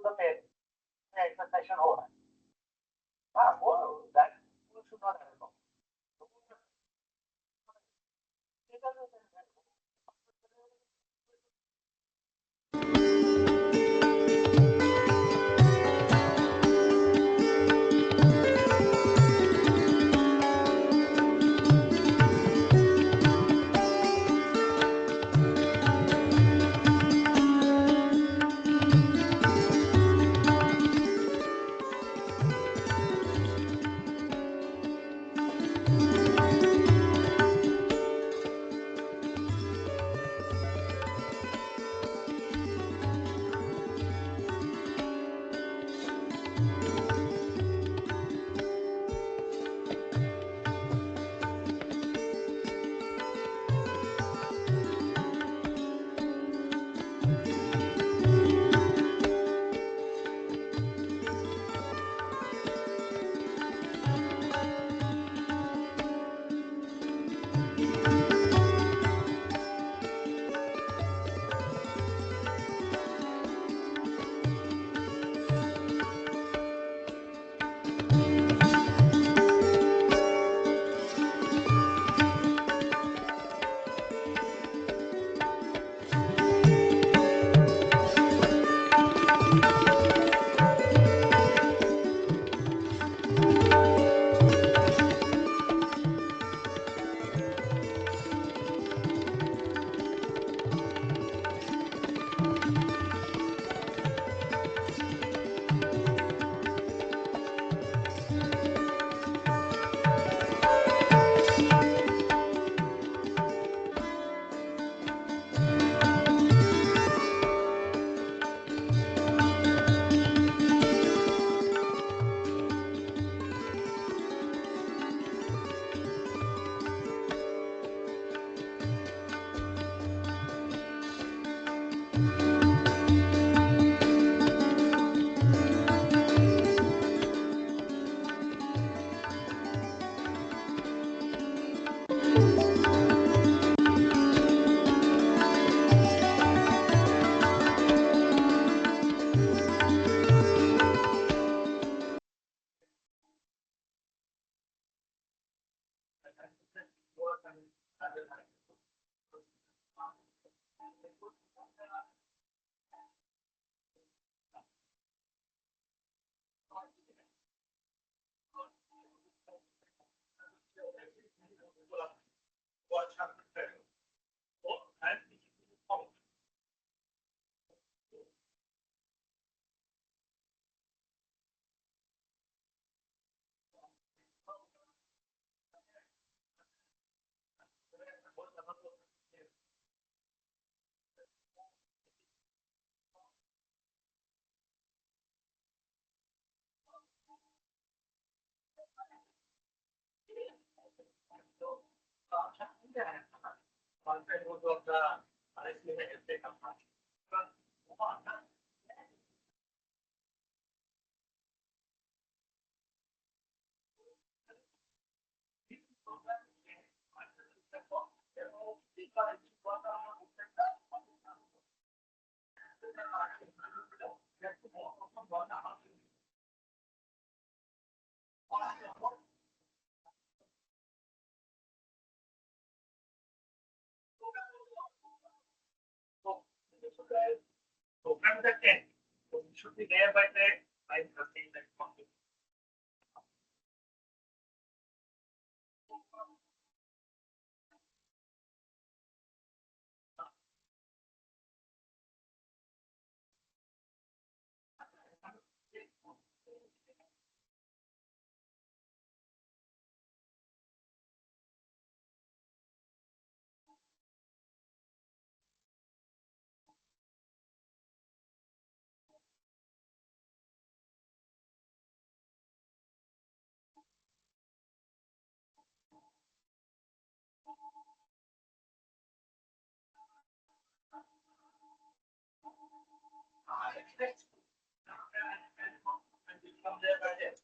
The pen में ऐसा session हो रहा है। हाँ वो that should not have. Program the 10. So we should be there by the 9:30 like something. Next. And we come there by there.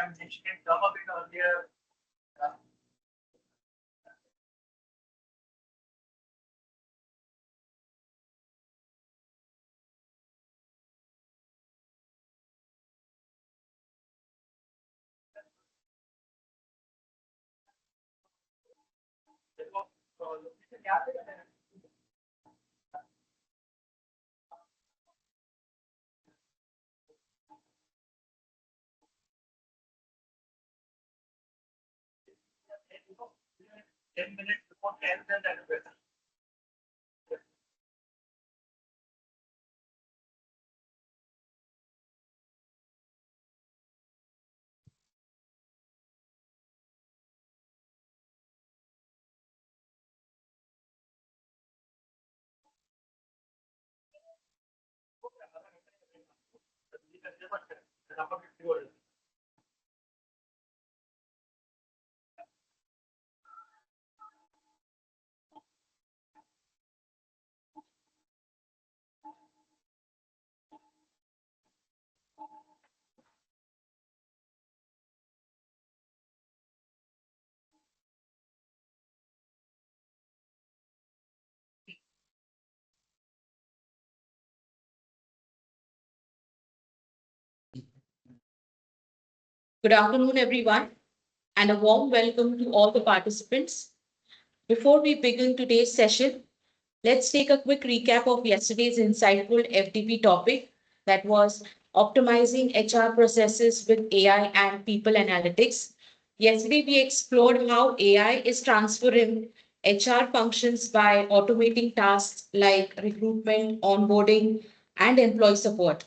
mean, she can come a bit earlier. Ten minutes before 10, then that is better. Good afternoon, everyone, and a warm welcome to all the participants. Before we begin today's session, let's take a quick recap of yesterday's insightful FDP topic that was optimizing HR processes with AI and people analytics. Yesterday, we explored how AI is transforming HR functions by automating tasks like recruitment, onboarding, and employee support.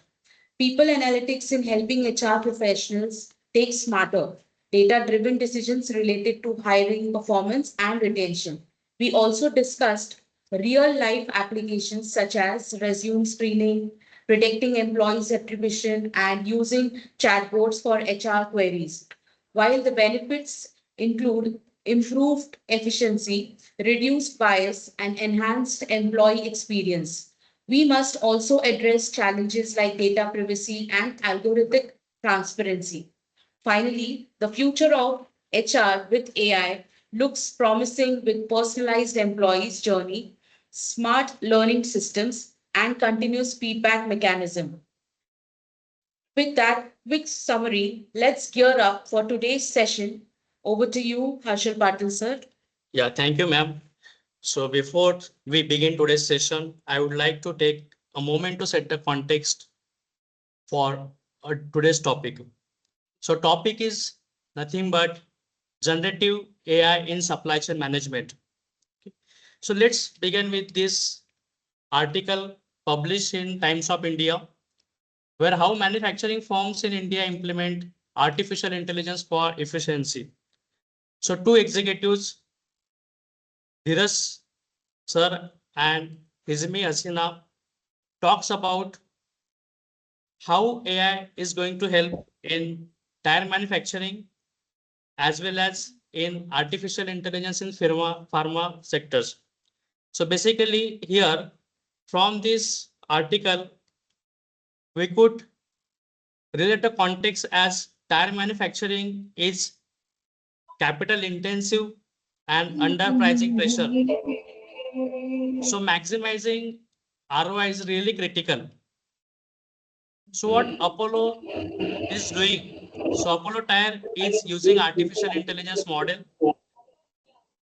People analytics in helping HR professionals take smarter, data driven decisions related to hiring, performance, and retention. We also discussed real life applications such as resume screening, predicting employees' attribution, and using chatbots for HR queries. While the benefits include improved efficiency, reduced bias, and enhanced employee experience, we must also address challenges like data privacy and algorithmic transparency. Finally, the future of HR with AI looks promising with personalized employees' journey, smart learning systems, and continuous feedback mechanism. With that quick summary, let's gear up for today's session. Over to you, Harshal Patil, sir. Yeah, thank you, ma'am. So before we begin today's session, I would like to take a moment to set the context for today's topic. So topic is nothing but generative AI in supply chain management. So let's begin with this article published in Times of India, where how manufacturing firms in India implement artificial intelligence for efficiency. So two executives, Dheeraj sir and Hizmi Hasina, talks about how AI is going to help in tire manufacturing as well as in artificial intelligence in pharma sectors. So basically here from this article, we could relate a context as tire manufacturing is capital intensive and under pricing pressure. So maximizing ROI is really critical. So what Apollo is doing? So Apollo Tire is using artificial intelligence model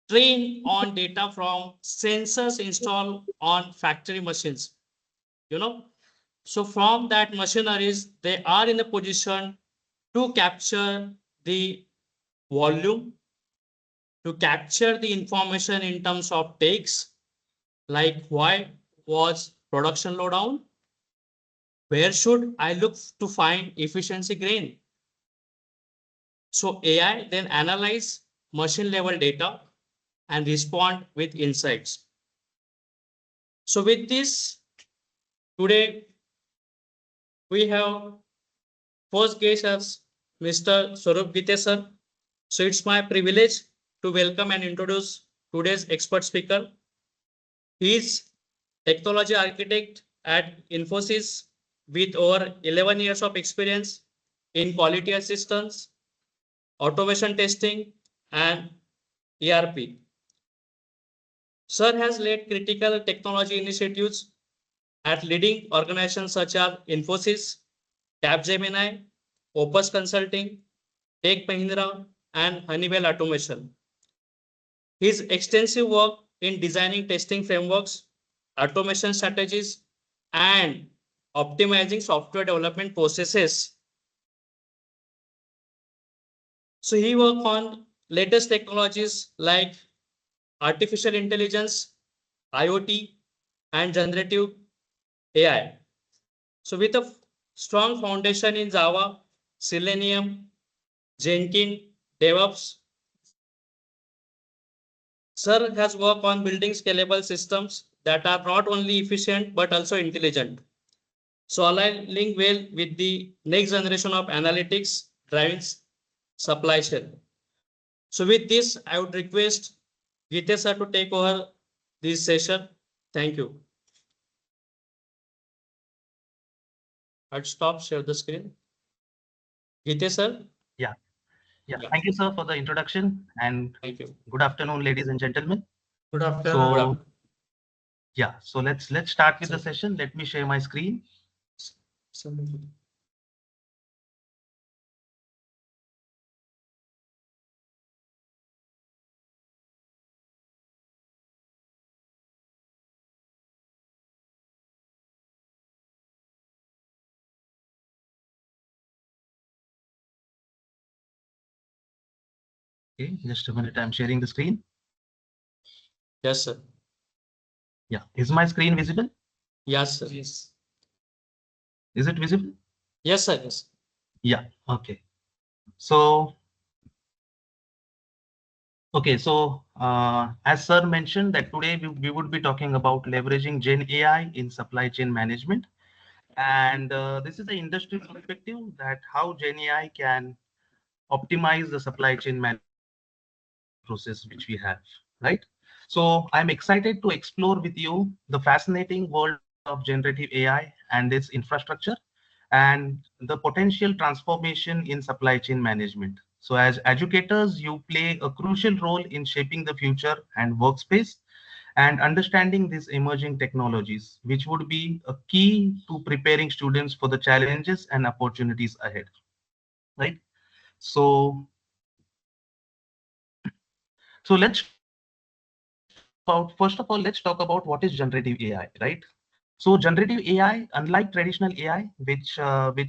trained on data from sensors installed on factory machines. You know, so from that machineries, they are in a position to capture the volume, to capture the information in terms of takes, like why was production low down? Where should I look to find efficiency gain? So AI then analyze machine level data and respond with insights. So with this, today we have first guest as Mr. Swarup Gite sir. So it's my privilege to welcome and introduce today's expert speaker. He is technology architect at Infosys with over 11 years of experience in quality assistance, automation testing, and ERP. Sir has led critical technology initiatives at leading organizations such as Infosys, Capgemini, Opus Consulting, Tech Mahindra, and Honeywell Automation. His extensive work in designing testing frameworks, automation strategies, and optimizing software development processes. So he worked on latest technologies like artificial intelligence, IoT, and generative AI. So with a strong foundation in Java, Selenium, Jenkins, DevOps, Sir has worked on building scalable systems that are not only efficient but also intelligent. So aligning well with the next generation of analytics driving supply chain. So with this, I would request Gite sir to take over this session. Thank you. I'll stop share the screen. Gite sir. Yeah. Yeah. Thank you, sir, for the introduction, and Thank you. good afternoon, ladies and gentlemen. Good afternoon. So, yeah, so let's start with the Sir. session. Let me share my screen. Okay, just a minute. I'm sharing the screen. Yes, sir. Yeah, is my screen visible? Yes, sir. Yes. Is it visible? Yes, sir. Yes. Yeah. Okay. So, as sir mentioned that today we would be talking about leveraging Gen AI in supply chain management. And this is the industry perspective that how Gen AI can optimize the supply chain management process which we have, right? So I'm excited to explore with you the fascinating world of generative AI and its infrastructure and the potential transformation in supply chain management. So as educators, you play a crucial role in shaping the future and workspace and understanding these emerging technologies, which would be a key to preparing students for the challenges and opportunities ahead, right? So, so let's talk about, first of all, let's talk about what is generative AI, right? So generative AI, unlike traditional AI, which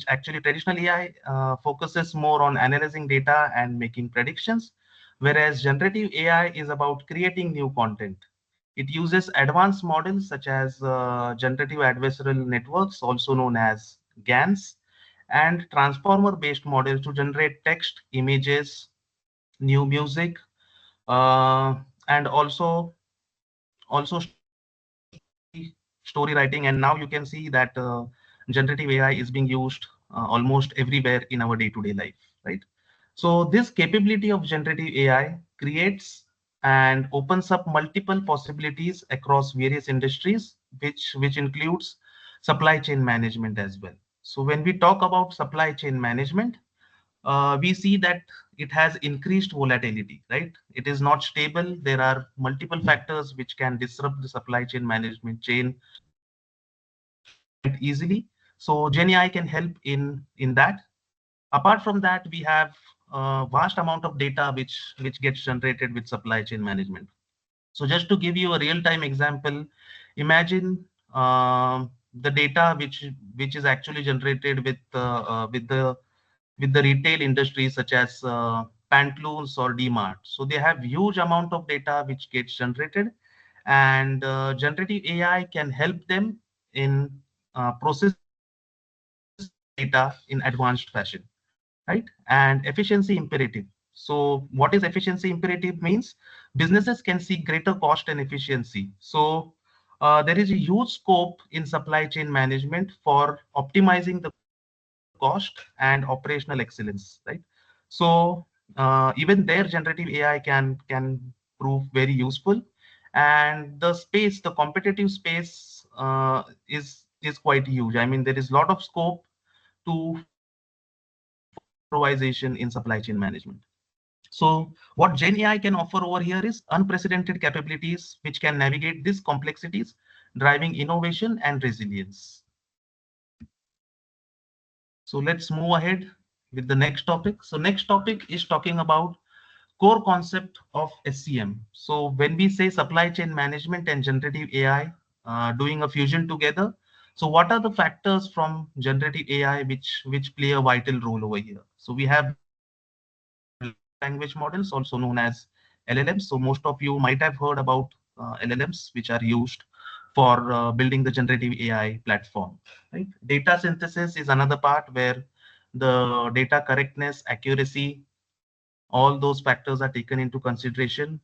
actually traditional AI focuses more on analyzing data and making predictions, whereas generative AI is about creating new content. It uses advanced models such as generative adversarial networks, also known as GANs, and transformer-based models to generate text, images, new music, and also story writing. And now you can see that generative AI is being used almost everywhere in our day-to-day life, right? So this capability of generative AI creates and opens up multiple possibilities across various industries, which includes supply chain management as well. So when we talk about supply chain management, we see that it has increased volatility, right? It is not stable. There are multiple factors which can disrupt the supply chain management chain quite easily. So GenAI can help in that. Apart from that, we have a vast amount of data which gets generated with supply chain management. So just to give you a real-time example, imagine the data which is actually generated with the retail industry such as Pantaloons or DMart. So they have huge amount of data which gets generated, and generative AI can help them in processing this data in advanced fashion, right? And efficiency imperative. So what is efficiency imperative means? Businesses can see greater cost and efficiency. So there is a huge scope in supply chain management for optimizing the cost and operational excellence, right? So even there, generative AI can prove very useful, and the space, the competitive space, is quite huge. I mean, there is a lot of scope to for improvisation in supply chain management. So what Gen AI can offer over here is unprecedented capabilities which can navigate these complexities, driving innovation and resilience. So let's move ahead with the next topic. So next topic is talking about core concept of SCM. So when we say supply chain management and generative AI doing a fusion together, so what are the factors from generative AI which play a vital role over here? So we have language models, also known as LLMs. So most of you might have heard about LLMs, which are used for building the generative AI platform. Right? Data synthesis is another part where the data correctness, accuracy, all those factors are taken into consideration.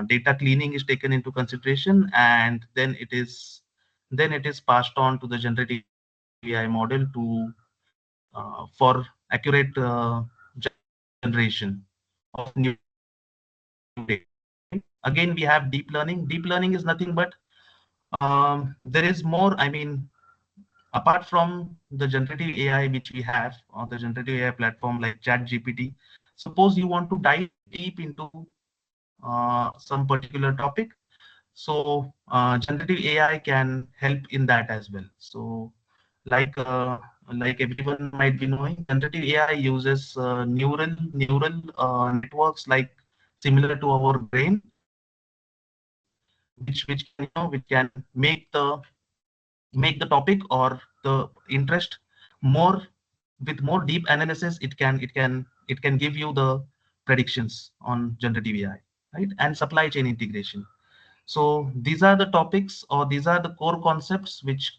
Data cleaning is taken into consideration, and then it is passed on to the generative AI model to for accurate generation of new data. Again, we have deep learning. Deep learning is nothing but there is more. I mean, apart from the generative AI which we have on the generative AI platform like ChatGPT, suppose you want to dive deep into some particular topic. So generative AI can help in that as well. So like uh, like everyone might be knowing, generative AI uses neural networks like similar to our brain, which can make the topic or the interest more with more deep analysis. It can give you the predictions on generative AI, right? And supply chain integration. So these are the topics, or these are the core concepts which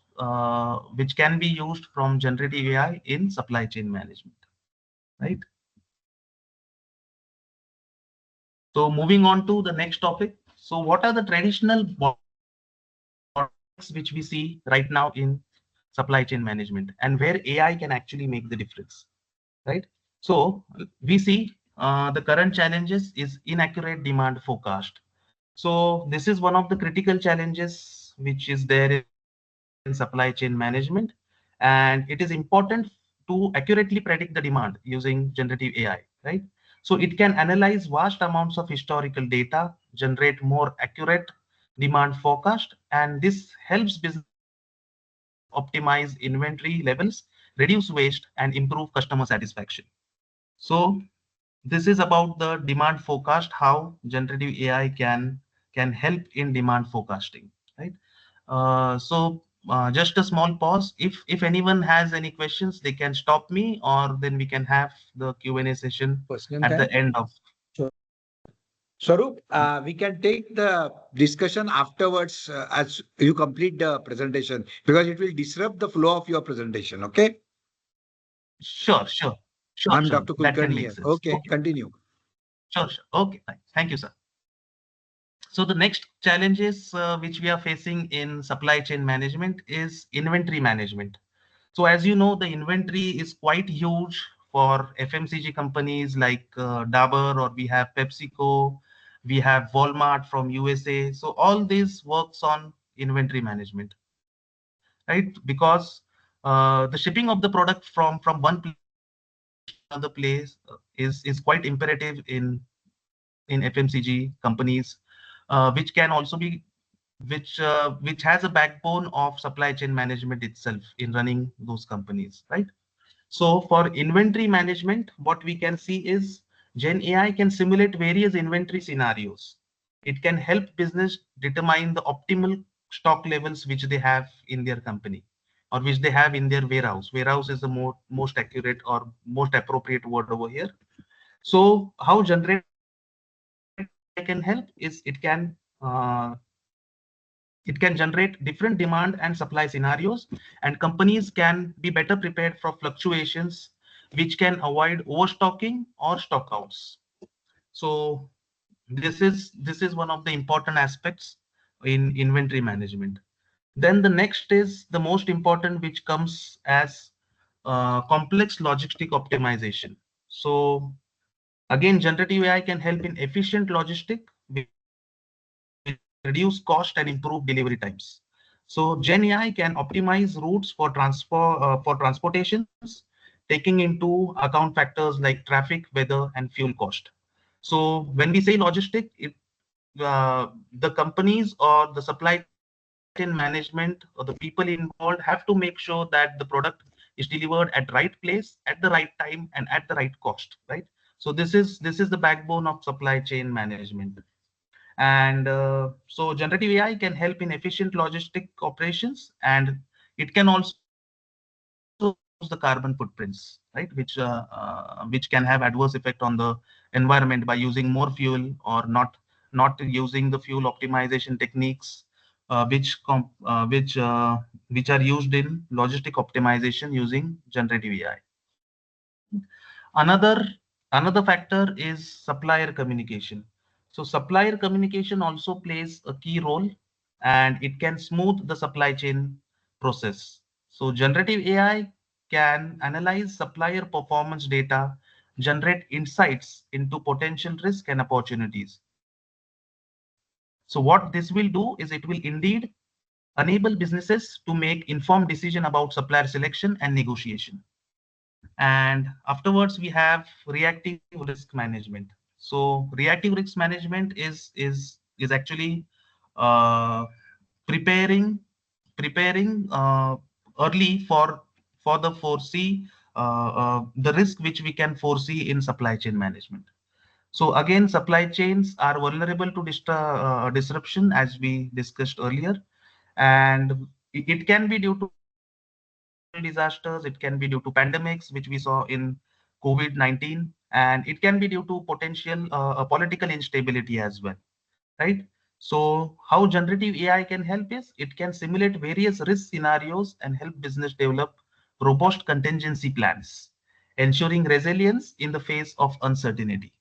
can be used from generative AI in supply chain management, right? So moving on to the next topic. So what are the traditional bottlenecks which we see right now in supply chain management, and where AI can actually make the difference, right? So we see the current challenges is inaccurate demand forecast. So this is one of the critical challenges which is there in supply chain management, and it is important to accurately predict the demand using generative AI, right? So it can analyze vast amounts of historical data, generate more accurate demand forecast, and this helps business optimize inventory levels, reduce waste, and improve customer satisfaction. So this is about the demand forecast, how generative AI can help in demand forecasting, right? Just a small pause. If anyone has any questions, they can stop me, or then we can have the Q&A session Question at the time. end of. Swaroop, we can take the discussion afterwards as you complete the presentation because it will disrupt the flow of your presentation. Okay. Sure, sure, sure, I'm sure. Dr. That can Kulkarni make here. sense. Okay, Okay, continue. sure, sure. Okay, fine. Thank you, sir. So the next challenges which we are facing in supply chain management is inventory management. So as you know, the inventory is quite huge for FMCG companies like Dabur, or we have PepsiCo, we have Walmart from USA. So all this works on inventory management, right? Because the shipping of the product from one place to another place is quite imperative in FMCG companies, which can also be which has a backbone of supply chain management itself in running those companies, right? So for inventory management, what we can see is Gen AI can simulate various inventory scenarios. It can help business determine the optimal stock levels which they have in their company, or which they have in their warehouse. Warehouse is the most accurate or most appropriate word over here. So how generative AI can help is it can generate different demand and supply scenarios, and companies can be better prepared for fluctuations, which can avoid overstocking or stockouts. So this is one of the important aspects in inventory management. Then the next is the most important, which comes as complex logistic optimization. So again, generative AI can help in efficient logistic, which reduce cost and improve delivery times. So Gen AI can optimize routes for transportations, taking into account factors like traffic, weather, and fuel cost. So when we say logistic, the companies or the supply chain management or the people involved have to make sure that the product is delivered at right place at the right time and at the right cost, right? So this is the backbone of supply chain management. And so generative AI can help in efficient logistic operations, and it can also reduce the carbon footprints, right? Which can have adverse effect on the environment by using more fuel or not using the fuel optimization techniques, which are used in logistic optimization using generative AI. Another factor is supplier communication. So supplier communication also plays a key role, and it can smooth the supply chain process. So generative AI can analyze supplier performance data, generate insights into potential risk and opportunities. So what this will do is it will indeed enable businesses to make informed decision about supplier selection and negotiation. And afterwards we have reactive risk management. So reactive risk management is actually uh, preparing early for the foresee the risk which we can foresee in supply chain management. So again, supply chains are vulnerable to disruption, as we discussed earlier, and it can be due to natural disasters, it can be due to pandemics, which we saw in COVID-19, and it can be due to potential political instability as well, right? So how generative AI can help is it can simulate various risk scenarios and help business develop robust contingency plans, ensuring resilience in the face of uncertainty.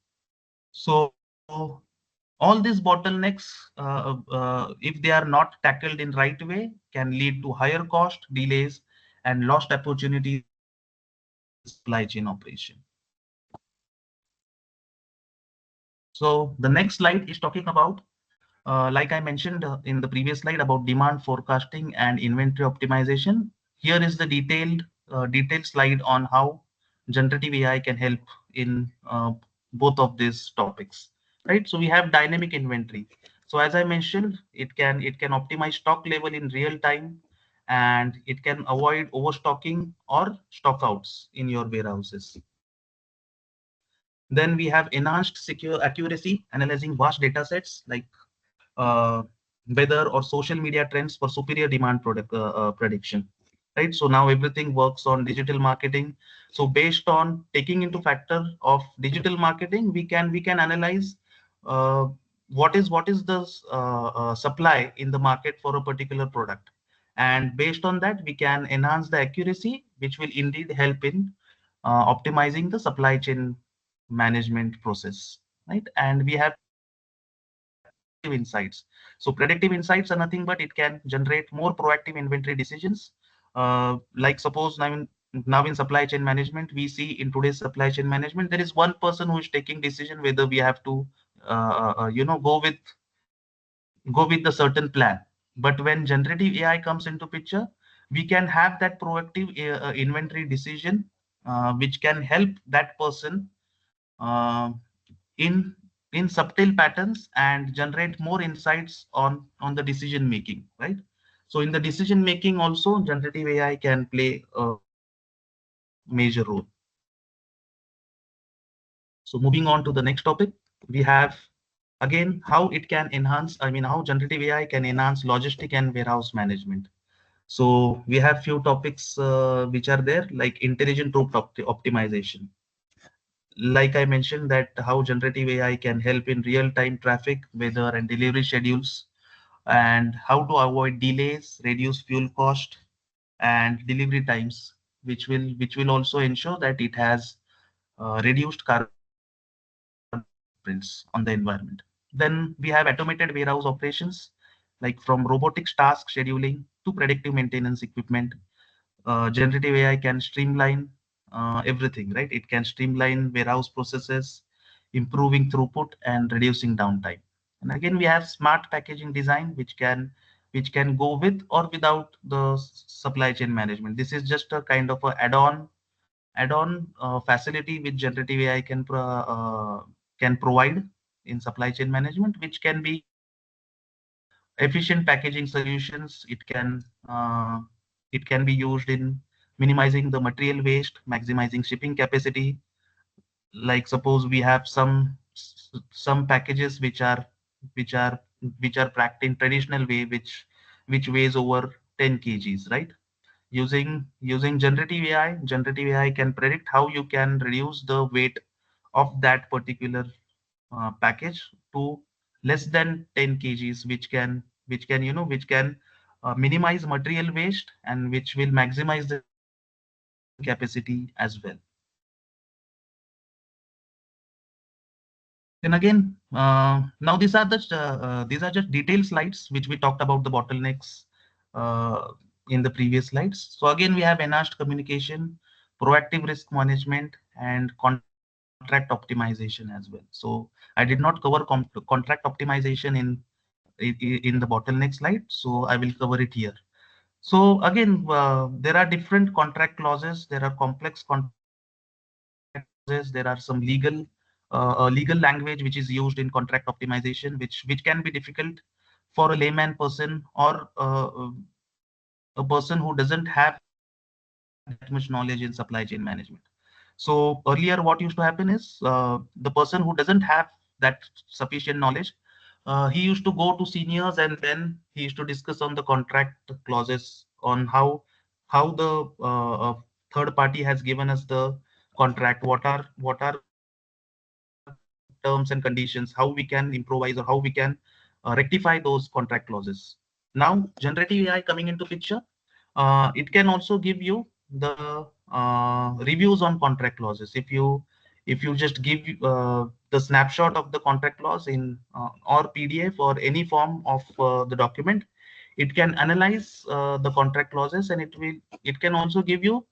So all these bottlenecks, if they are not tackled in right way, can lead to higher cost, delays, and lost opportunities in supply chain operation. So the next slide is talking about, like I mentioned in the previous slide, about demand forecasting and inventory optimization. Here is the detailed slide on how generative AI can help in both of these topics. Right. So we have dynamic inventory. So as I mentioned, it can optimize stock level in real time, and it can avoid overstocking or stockouts in your warehouses. Then we have enhanced secure accuracy, analyzing vast data sets like uh, weather or social media trends for superior demand prediction. Right. So now everything works on digital marketing. So based on taking into factor of digital marketing, we can analyze uh, what is the supply in the market for a particular product, and based on that we can enhance the accuracy, which will indeed help in optimizing the supply chain management process, right? And we have predictive insights. So predictive insights are nothing but it can generate more proactive inventory decisions. Like suppose now in supply chain management, we see in today's supply chain management, there is one person who is taking decision whether we have to go with the certain plan. But when generative AI comes into picture, we can have that proactive inventory decision, which can help that person uh, in in subtle patterns and generate more insights on the decision making, right? So in the decision making also, generative AI can play a major role. So moving on to the next topic, we have again how it can enhance, I mean, how generative AI can enhance logistic and warehouse management. So we have few topics which are there, like intelligent route optimization. Like I mentioned, that how generative AI can help in real-time traffic, weather, and delivery schedules, and how to avoid delays, reduce fuel cost, and delivery times, which will also ensure that it has reduced carbon footprints on the environment. Then we have automated warehouse operations, like from robotics task scheduling to predictive maintenance equipment. Generative AI can streamline everything, right? It can streamline warehouse processes, improving throughput and reducing downtime. And again, we have smart packaging design, which can go with or without the supply chain management. This is just a kind of a add-on facility which generative AI can provide in supply chain management, which can be efficient packaging solutions. It can be used in minimizing the material waste, maximizing shipping capacity. Like suppose we have some packages which are which are packed in traditional way, which weighs over 10 kgs, right? Using generative AI can predict how you can reduce the weight of that particular package to less than 10 kgs, which can minimize material waste, and which will maximize the shipping capacity as well. Then again, now these are just detailed slides which we talked about the bottlenecks in the previous slides. So again, we have enhanced communication, proactive risk management, and contract optimization as well. So I did not cover contract optimization in the bottleneck slide, so I will cover it here. So again, there are different contract clauses. There are complex contract clauses. There are some legal language which is used in contract optimization, which can be difficult for a layman person, or a person who doesn't have that much knowledge in supply chain management. So earlier, what used to happen is the person who doesn't have that sufficient knowledge, he used to go to seniors, and then he used to discuss on the contract clauses, on how the third party has given us the contract, what are terms and conditions, how we can improvise, or how we can rectify those contract clauses. Now generative AI coming into picture, it can also give you the reviews on contract clauses. If you just give the snapshot of the contract clause in or PDF or any form of the document, it can analyze the contract clauses, and it can also give you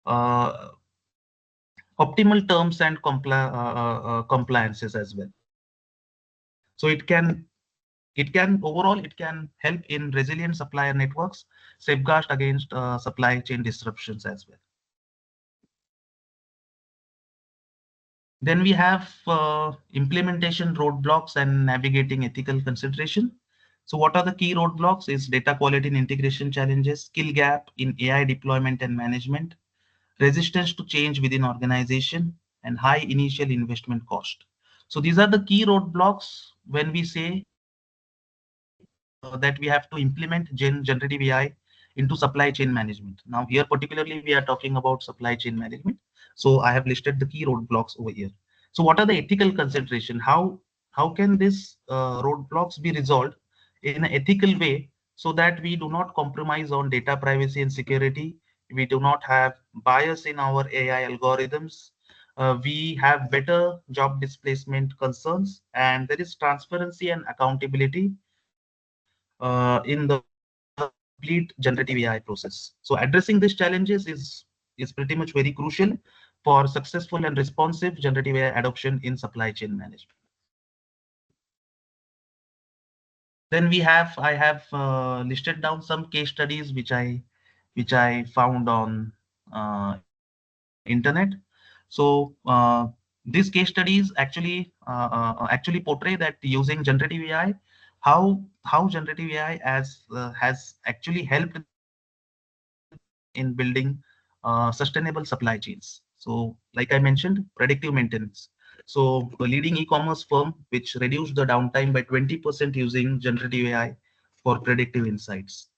uh, optimal terms and compliances as well. So it can help in resilient supplier networks, safeguard against supply chain disruptions as well. Then we have implementation roadblocks and navigating ethical consideration. So what are the key roadblocks? Is data quality and integration challenges, skill gap in AI deployment and management, resistance to change within organization, and high initial investment cost. So these are the key roadblocks when we say that we have to implement generative AI into supply chain management. Now here particularly we are talking about supply chain management. So I have listed the key roadblocks over here. So what are the ethical consideration? How can this roadblocks be resolved in an ethical way, so that we do not compromise on data privacy and security? We do not have bias in our AI algorithms. We have better job displacement concerns, and there is transparency and accountability in the complete generative AI process. So addressing these challenges is pretty much very crucial for successful and responsive generative AI adoption in supply chain management. Then I have listed down some case studies which I found on internet. So these case studies actually portray that using generative AI, how generative AI has actually helped them in building sustainable supply chains. So like I mentioned, predictive maintenance. So a leading e-commerce firm which reduced the downtime by 20% using generative AI for predictive insights.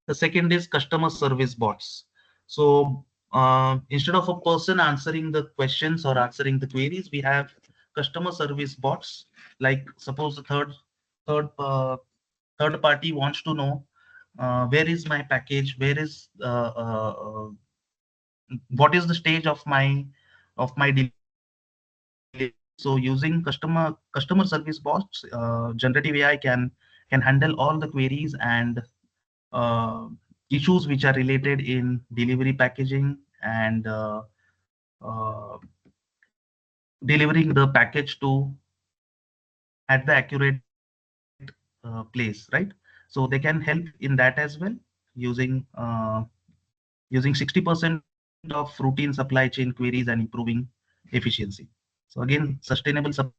The second is customer service bots. So instead of a person answering the questions or answering the queries, we have customer service bots. Like suppose the third third party wants to know where is my package, what is the stage of my delivery. So using customer service bots, generative AI can handle all the queries and uh, issues which are related in delivery packaging, and delivering the package to at the accurate place, right? So they can help in that as well, using using 60% of routine supply chain queries and improving efficiency. So again, sustainable supply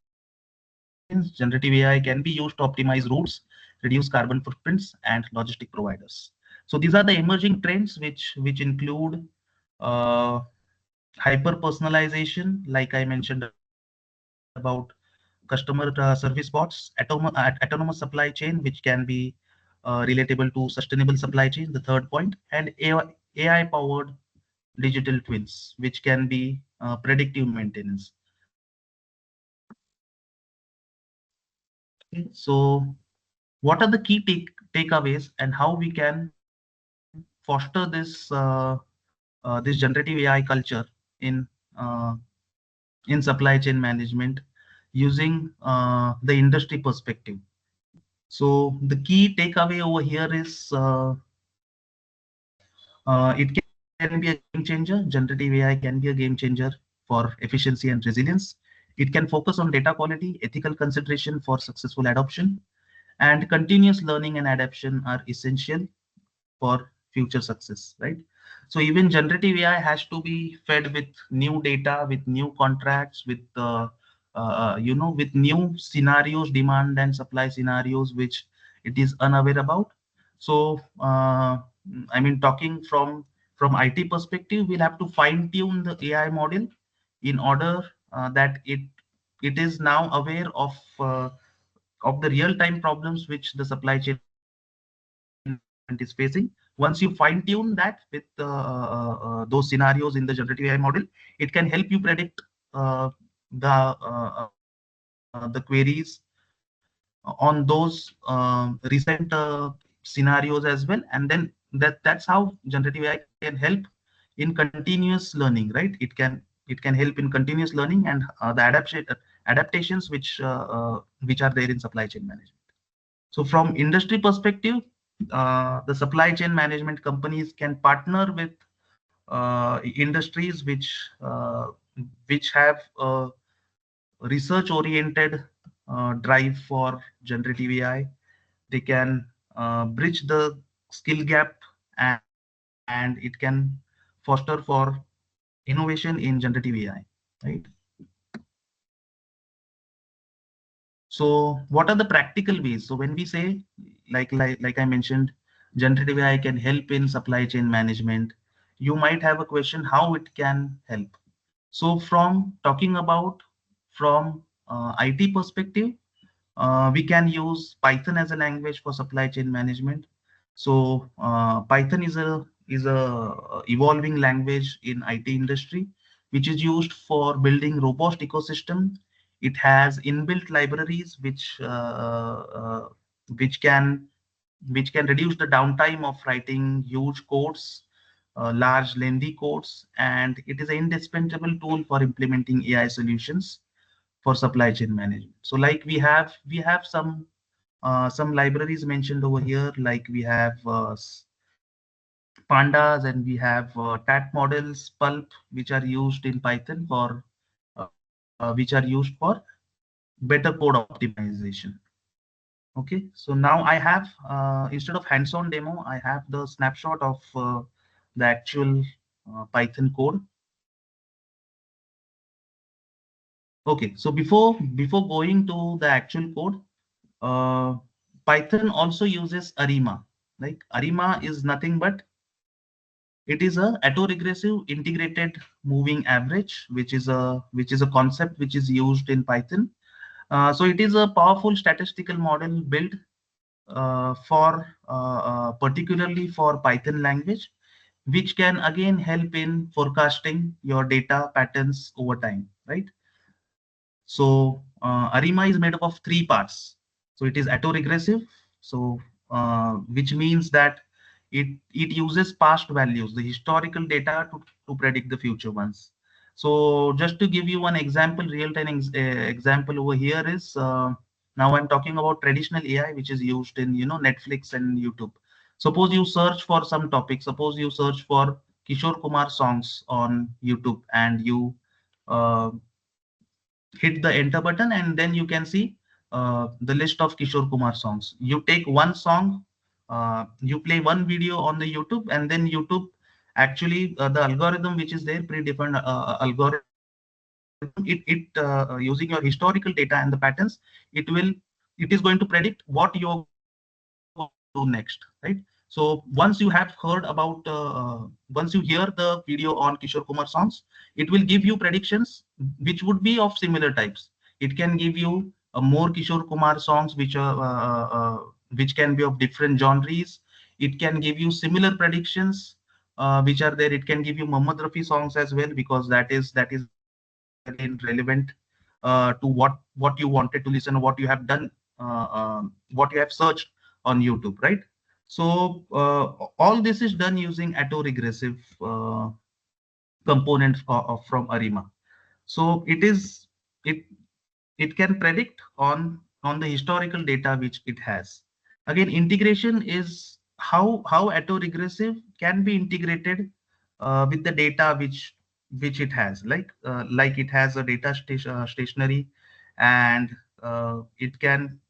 chains, generative AI can be used to optimize routes, reduce carbon footprints, and logistic providers. So these are the emerging trends which include uh, hyper personalization, like I mentioned about customer service bots, autonomous supply chain, which can be relatable to sustainable supply chain, the third point, and AI powered digital twins, which can be predictive maintenance. Okay, so what are the key takeaways and how we can foster this generative AI culture in uh, in supply chain management using the industry perspective. So the key takeaway over here is it can be a game changer. Generative AI can be a game changer for efficiency and resilience. It can focus on data quality, ethical consideration for successful adoption, and continuous learning and adaptation are essential for future success, right? So even generative AI has to be fed with new data, with new contracts, with with new scenarios, demand and supply scenarios, which it is unaware about. So I mean, talking from IT perspective, we'll have to fine tune the AI model in order that it is now aware of the real time problems which the supply chain management is facing. Once you fine tune that with those scenarios in the generative AI model, it can help you predict uh, the queries on those recent scenarios as well, and then that's how generative AI can help in continuous learning, right? It can help in continuous learning and the adaptations which are there in supply chain management. So from industry perspective, the supply chain management companies can partner with industries which have a research oriented drive for generative AI. They can bridge the skill gap, and it can foster for innovation in generative AI, right? So what are the practical ways? So when we say, like I mentioned, generative AI can help in supply chain management, you might have a question how it can help. So from talking about from IT perspective, we can use Python as a language for supply chain management. So Python is a evolving language in IT industry, which is used for building robust ecosystem. It has inbuilt libraries which can which can reduce the downtime of writing huge codes, large lengthy codes, and it is an indispensable tool for implementing AI solutions for supply chain management. So like we have some libraries mentioned over here, like we have pandas and we have tat models, pulp, which are used in Python for which are used for better code optimization. Okay, so now I have instead of hands-on demo, I have the snapshot of the actual Python code. Okay, so before going to the actual code, uh, Python also uses ARIMA. Like ARIMA is nothing but it is a autoregressive integrated moving average, which is a concept which is used in Python. So it is a powerful statistical model built particularly for Python language, which can again help in forecasting your data patterns over time, right? So ARIMA is made up of three parts. So it is autoregressive, so which means that it uses past values, the historical data to predict the future ones. So just to give you one example, real-time example over here is now I'm talking about traditional AI, which is used in Netflix and YouTube. Suppose you search for some topic. Suppose you search for Kishore Kumar songs on YouTube, and you uh, hit the enter button, and then you can see the list of Kishore Kumar songs. You take one song, you play one video on the YouTube, and then YouTube actually the algorithm which is there, predefined algorithm, which is there, using your historical data and the patterns, it is going to predict what you're going to do next, right? So once you have heard about, once you hear the video on Kishore Kumar songs, it will give you predictions which would be of similar types. It can give you more Kishore Kumar songs which can be of different genres. It can give you similar predictions which are there. It can give you Muhammad Rafi songs as well, because that is again relevant to what you wanted to listen, what you have done, what you have searched on YouTube, right? So all this is done using autoregressive components from Arima. So it it can predict on the historical data which it has. Again, integration is how autoregressive can be integrated with the data which it has, like it has a data stationary, and it can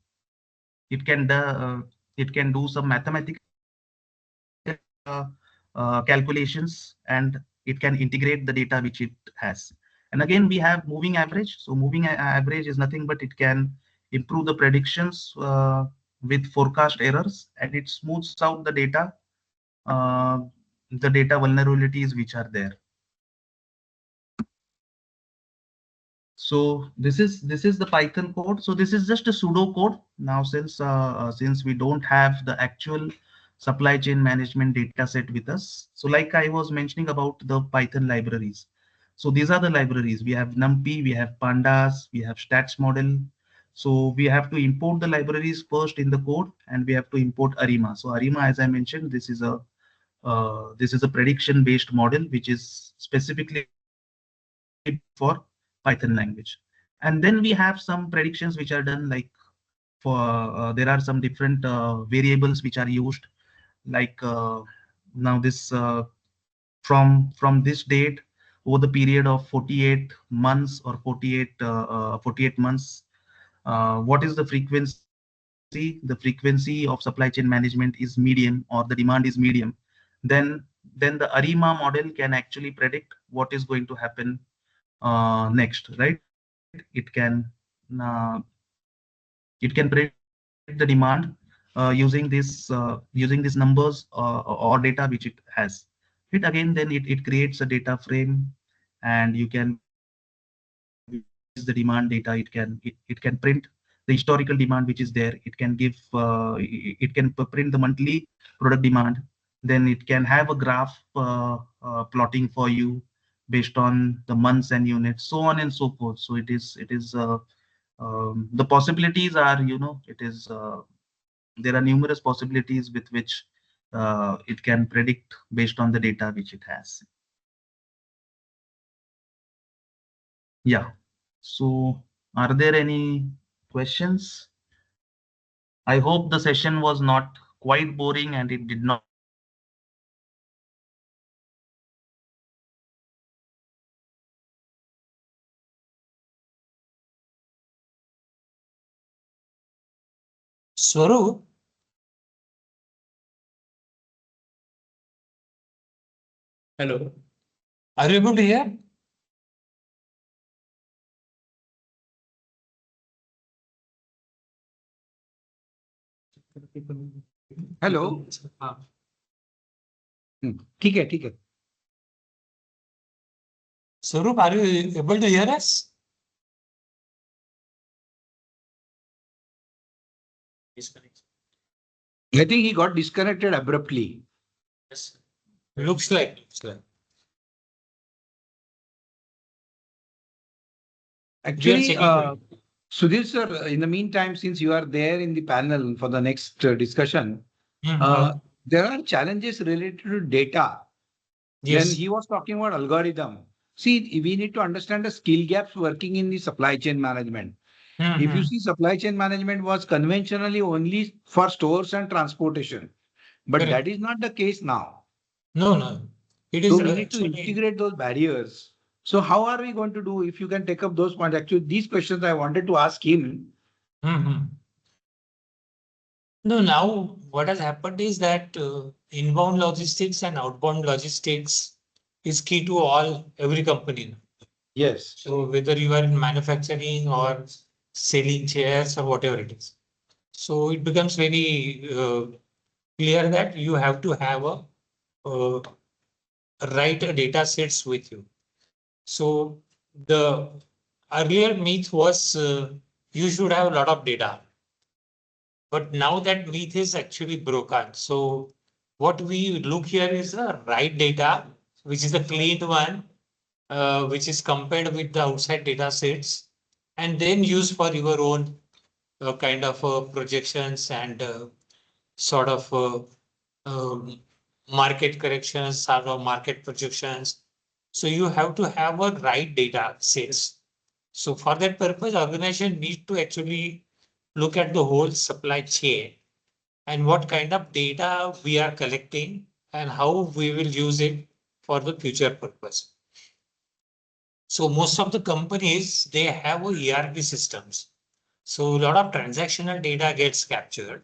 it can do, it can do some mathematical calculations, and it can integrate the data which it has. And again, we have moving average. So moving average is nothing but it can improve the predictions with forecast errors, and it smooths out uh, the data vulnerabilities which are there. So this is the Python code. So this is just a pseudo code. Now, since we don't have the actual supply chain management data set with us, so like I was mentioning about the Python libraries. So these are the libraries. We have NumPy, we have Pandas, we have stats model. So we have to import the libraries first in the code, and we have to import Arima. So Arima, as I mentioned, this is a prediction based model which is specifically for Python language. And then we have some predictions which are done, like for there are some different variables which are used, like now this from this date over the period of 48 months or 48 months, what is the frequency? The frequency of supply chain management is medium, or the demand is medium. Then the Arima model can actually predict what is going to happen next, right? Uh, it can predict the demand using these numbers or data which it has. It again, then it creates a data frame, and you can visualize the demand data. It can print the historical demand which is there. It can give it can print the monthly product demand. Then it can have a graph plotting for you based on the months and units, so on and so forth. So the possibilities are, there are numerous possibilities with which it can predict based on the data which it has. Yeah. So are there any questions? I hope the session was not quite boring and it did not Swaroop, hello. Are you able to hear? Hello ठीक है ठीक है Swaroop, are you able to hear us? I think he got disconnected abruptly. Yes. Looks like. Actually, checking. Sudhir sir, in the meantime, since you are there in the panel for the next discussion, there are challenges related to data. Then he was talking about algorithm. See, we need to understand the skill gaps working in the supply chain management. If you see, supply chain management was conventionally only for stores and transportation, but Correct. that is not the case now. No. It is So we need to integrate those barriers. So how are we going to do? If you can take up those points, actually, these questions I wanted to ask him. No, now what has happened is that inbound logistics and outbound logistics is key to every company. Yes. So whether you are in manufacturing or selling chairs or whatever it is. So it becomes very clear that you have to have a right data sets with you. So the earlier myth was you should have a lot of data. But now that myth is actually broken. So what we look here is the right data, which is the clean one, which is compared with the outside data sets, and then use for your own kind of projections and sort of market corrections, sort of market projections. So you have to have a right data sets. So for that purpose, organization need to actually look at the whole supply chain and what kind of data we are collecting and how we will use it for the future purpose. So most of the companies, they have ERP systems. So a lot of transactional data gets captured.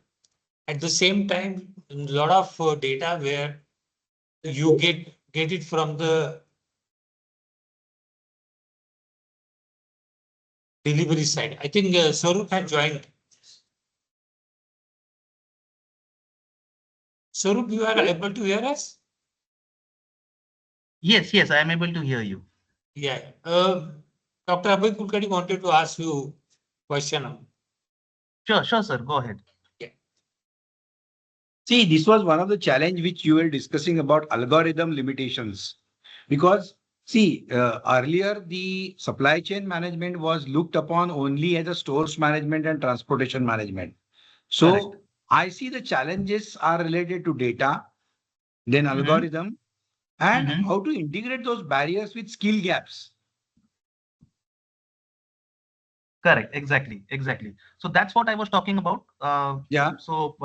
At the same time, a lot of data where you get it from the delivery side. I think Swaroop had joined. Swaroop, you are able to hear us? Yes, yes, I am able to hear you. Yeah. Dr. Abhay Kulkarni wanted to ask you question. Sure, sure, sir. Go ahead. See, this was one of the challenge which you were discussing about algorithm limitations. Because see, earlier the supply chain management was looked upon only as a stores management and transportation management. So Correct. I see the challenges are related to data, then algorithm, and how to integrate those barriers with skill gaps. Correct. Exactly. Exactly. So that's what I was talking about. Yeah. So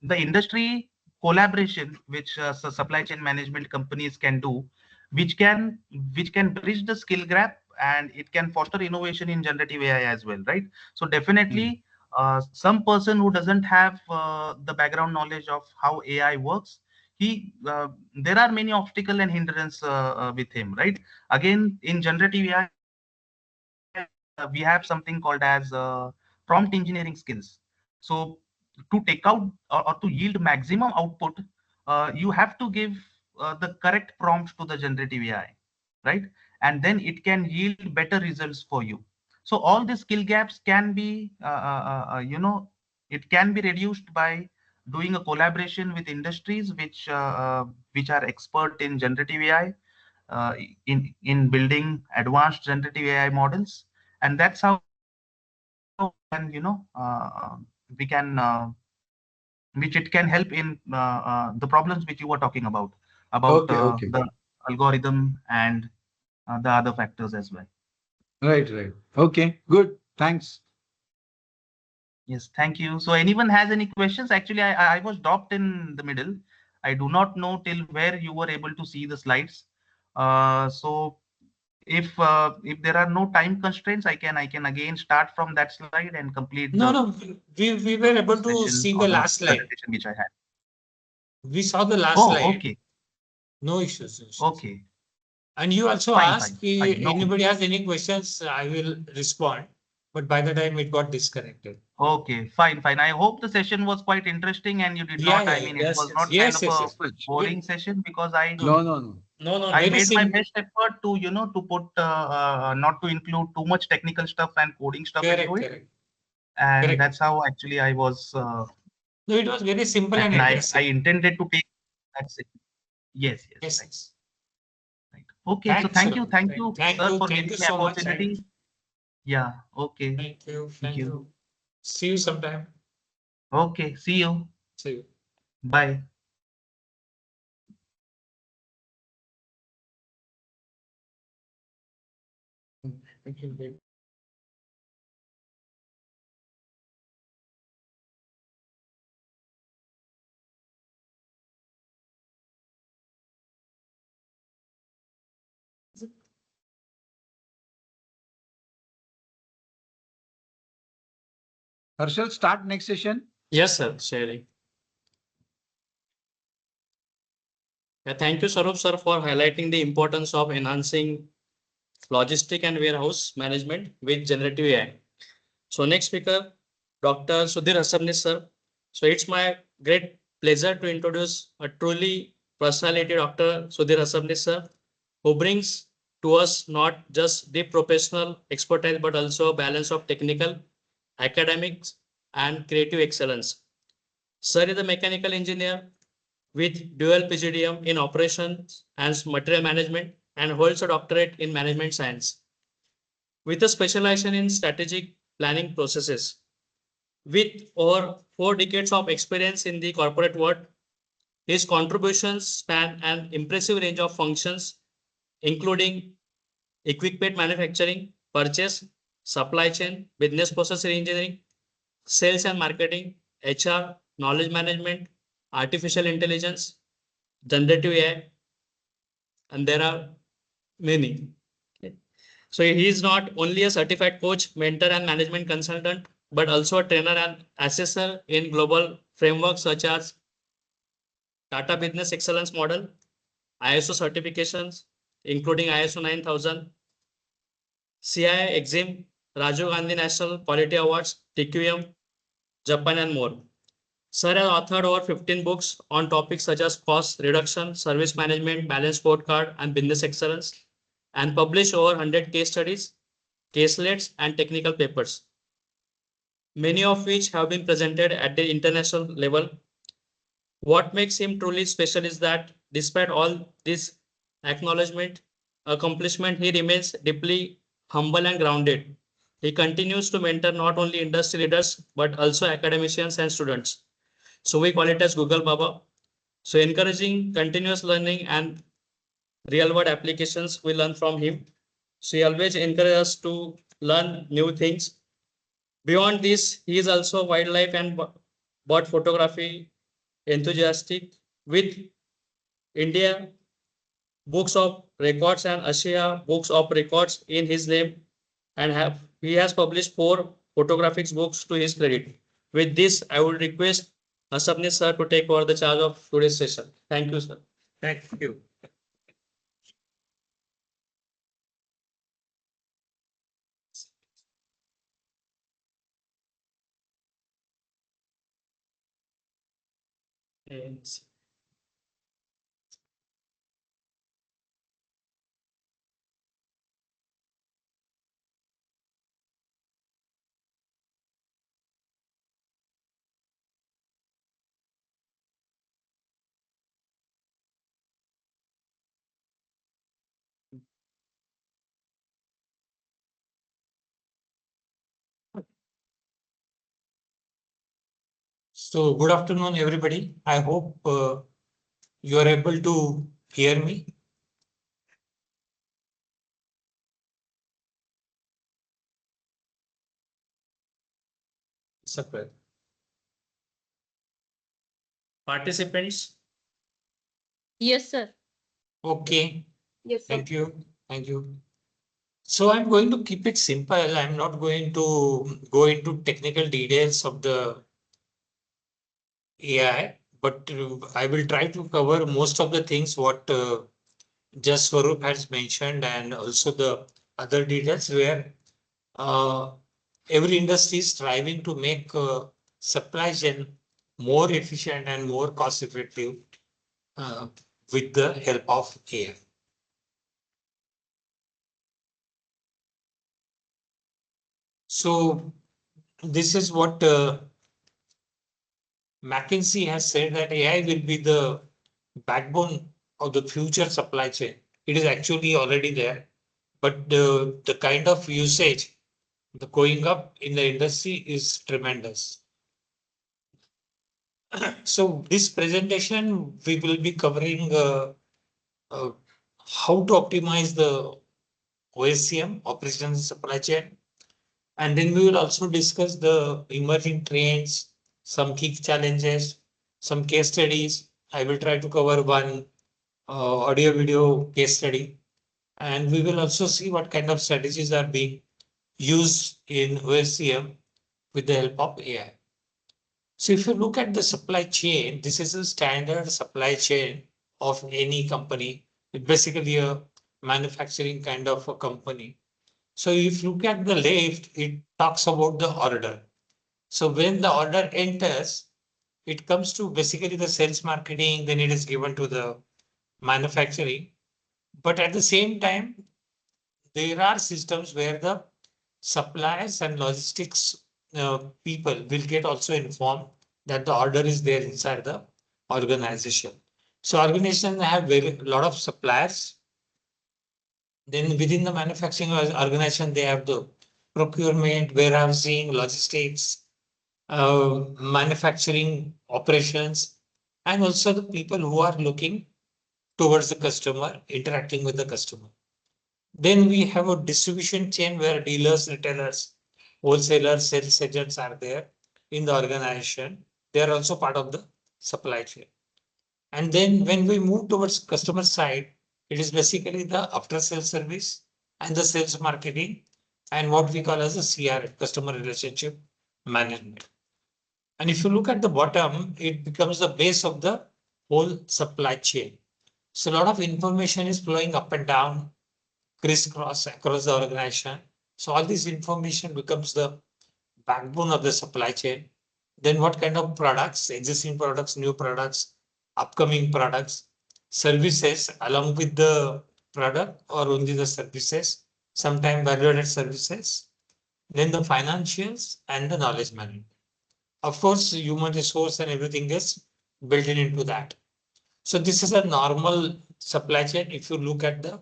the industry collaboration, which supply chain management companies can do, which can bridge the skill gap, and it can foster innovation in generative AI as well, right? So definitely, some person who doesn't have the background knowledge of how AI works, there are many obstacle and hindrance with him, right? Again, in generative AI, we have something called as prompt engineering skills. So to take out or to yield maximum output, you have to give the correct prompts to the generative AI, right? And then it can yield better results for you. So all these skill gaps can be, it can be reduced by doing a collaboration with industries which are expert in generative AI, uh, in building advanced generative AI models, and that's how and we can which it can help in the problems which you were talking about Okay, okay. the algorithm and the other factors as well. Right, right. Okay, good. Thanks. Yes, thank you. So anyone has any questions? Actually, I was dropped in the middle. I do not know till where you were able to see the slides. So if there are no time constraints, I can again start from that slide and complete No, the no, we were able to session see or the the last slide. presentation which I had. We saw the last Oh, slide. okay, No issues. No issues. okay, And you also fine, asked fine, if fine. No, anybody has any questions, I will respond. But by the time it got disconnected. okay, fine, fine. I hope the session was quite interesting and you did Yeah, not. I yeah, mean, it yes, was yes, not kind yes, of yes, a yes. boring session because No, no, no. No, I very made my simple. best effort to to put not to include too much technical stuff and coding stuff Correct, into it, correct, and correct. that's how actually I was. No, it was very simple and And I interesting. intended to take. That's it. Yes, yes, Yes, right. yes. Right. Okay, so Thanks, thank you, sir, for thank giving you me so much. opportunity. Yeah. Okay. Thank you, Thank thank you. you. See you sometime. Okay. See you. See you. Bye. Thank you. Harshal, start next session. Yes, sir. Sharing. Yeah, thank you, Sarup sir, for highlighting the importance of enhancing logistic and warehouse management with generative AI. So next speaker, Dr. Sudhir Hasabnis, sir. So it's my great pleasure to introduce a truly personality, Dr. Sudhir Hasabnis, sir, who brings to us not just deep professional expertise, but also a balance of technical, academics, and creative excellence. Sir is a mechanical engineer with dual PGDM in operations and material management and holds a doctorate in management science with a specialization in strategic planning processes. With over 4 decades of experience in the corporate world, his contributions span an impressive range of functions, including equipment manufacturing, purchase, supply chain, business process engineering, sales and marketing, HR, knowledge management, artificial intelligence, generative AI, and there are many. So he is not only a certified coach, mentor, and management consultant, but also a trainer and assessor in global frameworks such as Tata Business Excellence Model, ISO certifications, including ISO 9000, CII Exim, Rajiv Gandhi National Quality Awards, TQM, Japan, and more. Sir has authored over 15 books on topics such as cost reduction, service management, balance scorecard, and business excellence, and published over 100 case studies, caselets, and technical papers, many of which have been presented at the international level. What makes him truly special is that despite all this acknowledgement, accomplishment, he remains deeply humble and grounded. He continues to mentor not only industry leaders, but also academicians and students. So we call it as Google Baba. So encouraging continuous learning and real world applications we learn from him. So he always encourages us to learn new things. Beyond this, he is also wildlife and bird photography enthusiastic with India books of records and Asia books of records in his name, and he has published 4 photographic books to his credit. With this, I would request Asapni sir to take over the charge of today's session. Thank you, sir. Thank you. Yes. So good afternoon, everybody. I hope you are able to hear me. Super. Participants, Yes, sir. Okay. Yes, Thank you. Thank you. So I'm going to keep it simple. I'm not going to go into technical details of the AI, but I will try to cover most of the things what just Swarup has mentioned, and also the other details where uh, every industry is striving to make supply chain more efficient and more cost effective uh, with the help of AI. So this is what McKinsey has said, that AI will be the backbone of the future supply chain. It is actually already there, but the kind of usage, the going up in the industry is tremendous. So this presentation, we will be covering uh, how to optimize the OSCM, operations and supply chain. And then we will also discuss the emerging trends, some key challenges, some case studies. I will try to cover one audio video case study. And we will also see what kind of strategies are being used in OSCM with the help of AI. So if you look at the supply chain, this is a standard supply chain of any company. It's basically a manufacturing kind of a company. So if you look at the left, it talks about the order. So when the order enters, it comes to basically the sales marketing, then it is given to the manufacturing. But at the same time, there are systems where the suppliers and logistics people will get also informed that the order is there inside the organization. So organizations have very lot of suppliers. Then within the manufacturing organization, they have the procurement, warehousing, logistics, manufacturing operations, and also the people who are looking towards the customer, interacting with the customer. Then we have a distribution chain where dealers, retailers, wholesalers, sales agents are there in the organization. They are also part of the supply chain. And then when we move towards customer side, it is basically the after sales service and the sales marketing and what we call as a CRM, customer relationship management. And if you look at the bottom, it becomes the base of the whole supply chain. So a lot of information is flowing up and down, crisscross across the organization. So all this information becomes the backbone of the supply chain. Then what kind of products, existing products, new products, upcoming products, services along with the product or only the services, sometimes value-added services, then the financials and the knowledge management. Of course, human resource and everything is built into that. So this is a normal supply chain. If you look at the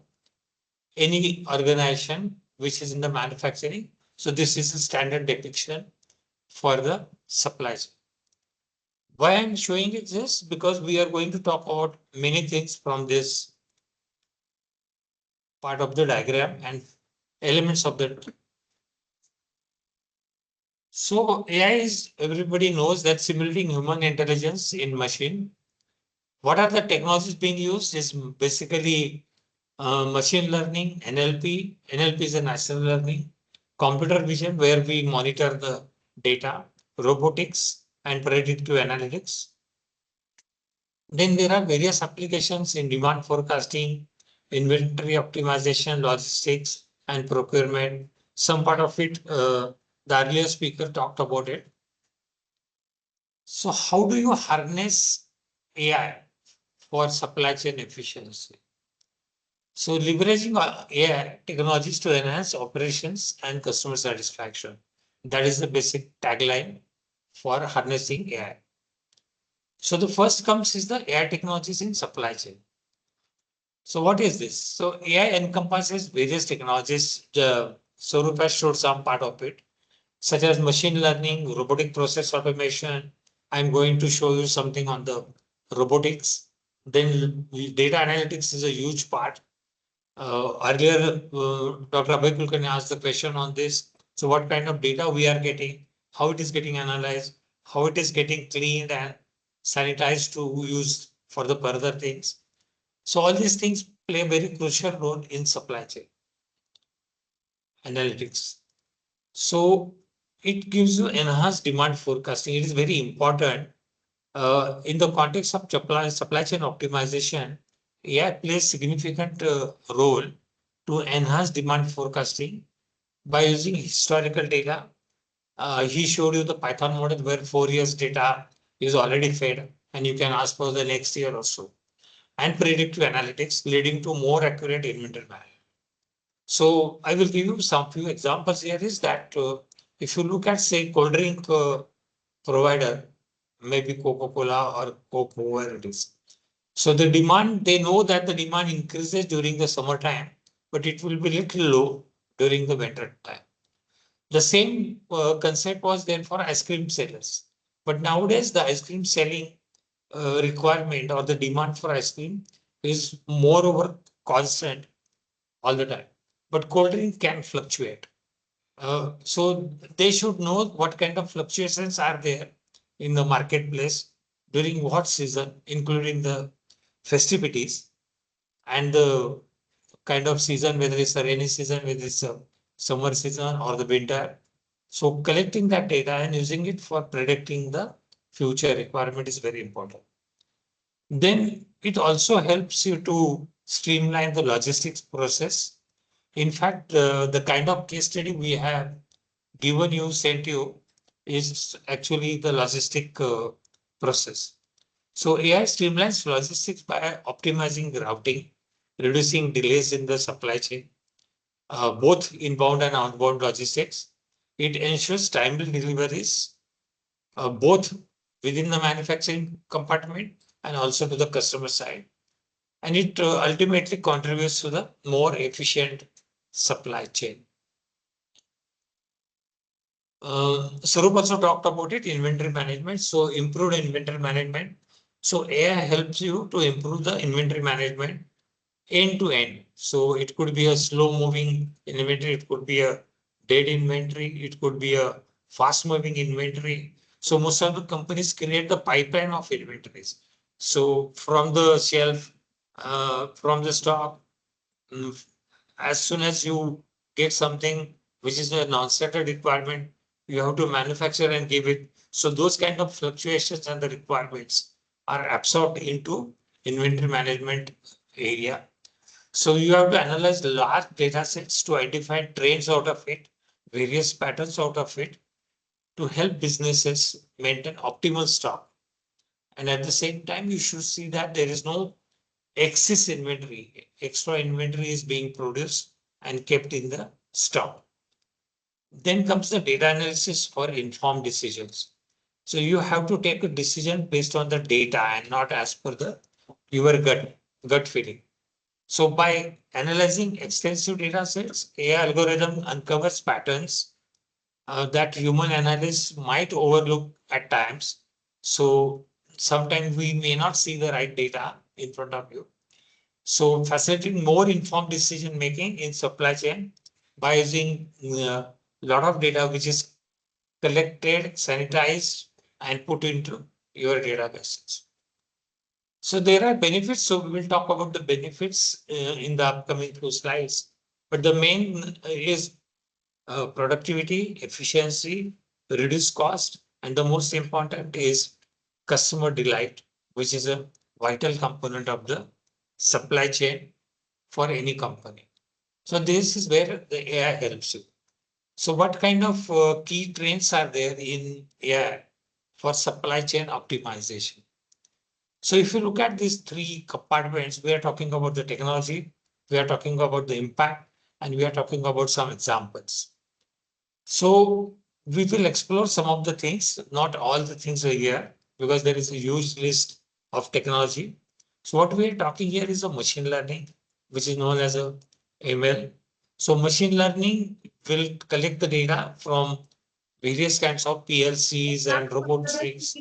any organization which is in the manufacturing, so this is a standard depiction for the supply chain. Why I'm showing it this? Because we are going to talk about many things from this part of the diagram and elements of the. So AI is, everybody knows that simulating human intelligence in machine. What are the technologies being used is basically machine learning, NLP. NLP is a natural learning, computer vision, where we monitor the data, robotics, and predictive analytics. Then there are various applications in demand forecasting, inventory optimization, logistics, and procurement. Some part of it, the earlier speaker talked about it. So how do you harness AI for supply chain efficiency? So leveraging AI technologies to enhance operations and customer satisfaction. That is the basic tagline for harnessing AI. So the first comes is the AI technologies in supply chain. So what is this? So AI encompasses various technologies. Swaroop has showed some part of it, such as machine learning, robotic process automation. I'm going to show you something on the robotics. Then data analytics is a huge part. Earlier, Dr. Abhay Kulkarni asked the question on this. So what kind of data we are getting, how it is getting analyzed, how it is getting cleaned and sanitized to use for the further things. So all these things play a very crucial role in supply chain analytics. So it gives you enhanced demand forecasting. It is very important in the context of supply chain optimization. AI plays significant role to enhance demand forecasting by using historical data. He showed you the Python model where 4 years data is already fed and you can ask for the next year or so. And predictive analytics leading to more accurate inventory management. So I will give you some few examples here is that if you look at say cold drink provider, maybe Coca-Cola or Coke, whoever it is. So the demand, they know that the demand increases during the summertime, but it will be little low during the winter time. The same concept was there for ice cream sellers. But nowadays the ice cream selling requirement or the demand for ice cream is moreover constant all the time. But cold drink can fluctuate. So they should know what kind of fluctuations are there in the marketplace during what season, including the festivities and the kind of season, whether it's a rainy season, whether it's a summer season or the winter. So collecting that data and using it for predicting the future requirement is very important. Then it also helps you to streamline the logistics process. In fact, the kind of case study we have given you, sent you, is actually the logistic process. So AI streamlines logistics by optimizing the routing, reducing delays in the supply chain, both inbound and outbound logistics. It ensures timely deliveries, both within the manufacturing compartment and also to the customer side. And it ultimately contributes to the more efficient supply chain. Sarup also talked about it, inventory management. So improved inventory management. So AI helps you to improve the inventory management end to end. So it could be a slow moving inventory, it could be a dead inventory, it could be a fast moving inventory. So most of the companies create the pipeline of inventories. So from the shelf, from the stock, as soon as you get something which is a non-starter requirement, you have to manufacture and give it. So those kind of fluctuations and the requirements are absorbed into inventory management area. So you have to analyze large data sets to identify trends out of it, various patterns out of it, to help businesses maintain optimal stock. And at the same time, you should see that there is no excess inventory, extra inventory is being produced and kept in the stock. Then comes the data analysis for informed decisions. So you have to take a decision based on the data and not as per your gut feeling. So by analyzing extensive data sets, AI algorithm uncovers patterns that human analysts might overlook at times. So sometimes we may not see the right data in front of you. So facilitating more informed decision making in supply chain by using a lot of data which is collected, sanitized, and put into your databases. So there are benefits. So we will talk about the benefits in the upcoming few slides. But the main is productivity, efficiency, reduce cost, and the most important is customer delight, which is a vital component of the supply chain for any company. So this is where the AI helps you. So what kind of key trends are there in AI for supply chain optimization? So if you look at these three compartments, we are talking about the technology, we are talking about the impact, and we are talking about some examples. So we will explore some of the things, not all the things are here, because there is a huge list of technology. So what we are talking here is a machine learning, which is known as a ML. So machine learning will collect the data from various kinds of PLCs and robotics.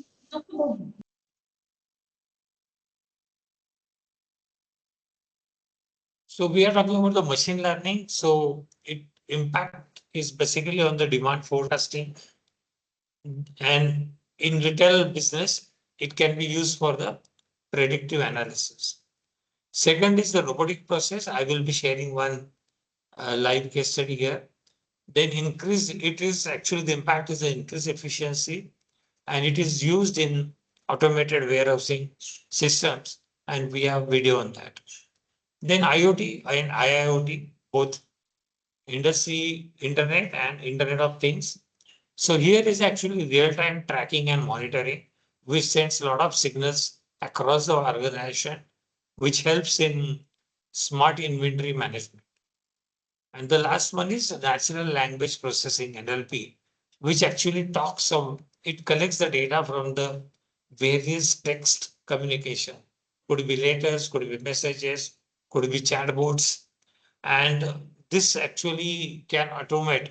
So we are talking about the machine learning. So it impact is basically on the demand forecasting. And in retail business, it can be used for the predictive analysis. Second is the robotic process. I will be sharing one live case study here. Then it is actually the impact is the increased efficiency, and it is used in automated warehousing systems. And we have video on that. Then IoT and IIoT, both industry, internet and Internet of Things. So here is actually real-time tracking and monitoring, which sends a lot of signals across the organization, which helps in smart inventory management. And the last one is natural language processing, NLP, which actually it collects the data from the various text communication. Could be letters, could be messages, could be chatbots. And this actually can automate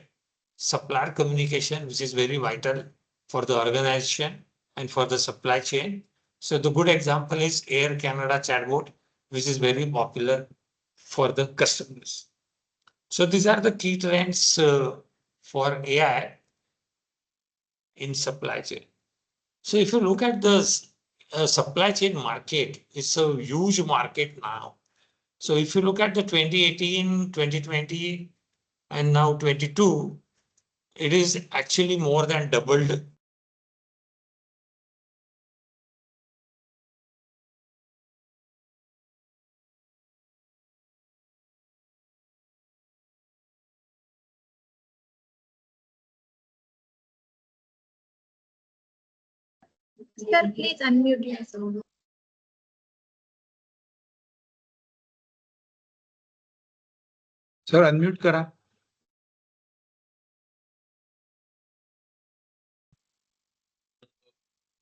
supplier communication, which is very vital for the organization and for the supply chain. So the good example is Air Canada chatbot, which is very popular for the customers. So these are the key trends for AI in supply chain. So if you look at the supply chain market, it's a huge market now. So if you look at the 2018, 2020, and now 22, it is actually more than doubled. Sir, please unmute yourself. Sir, unmute करा.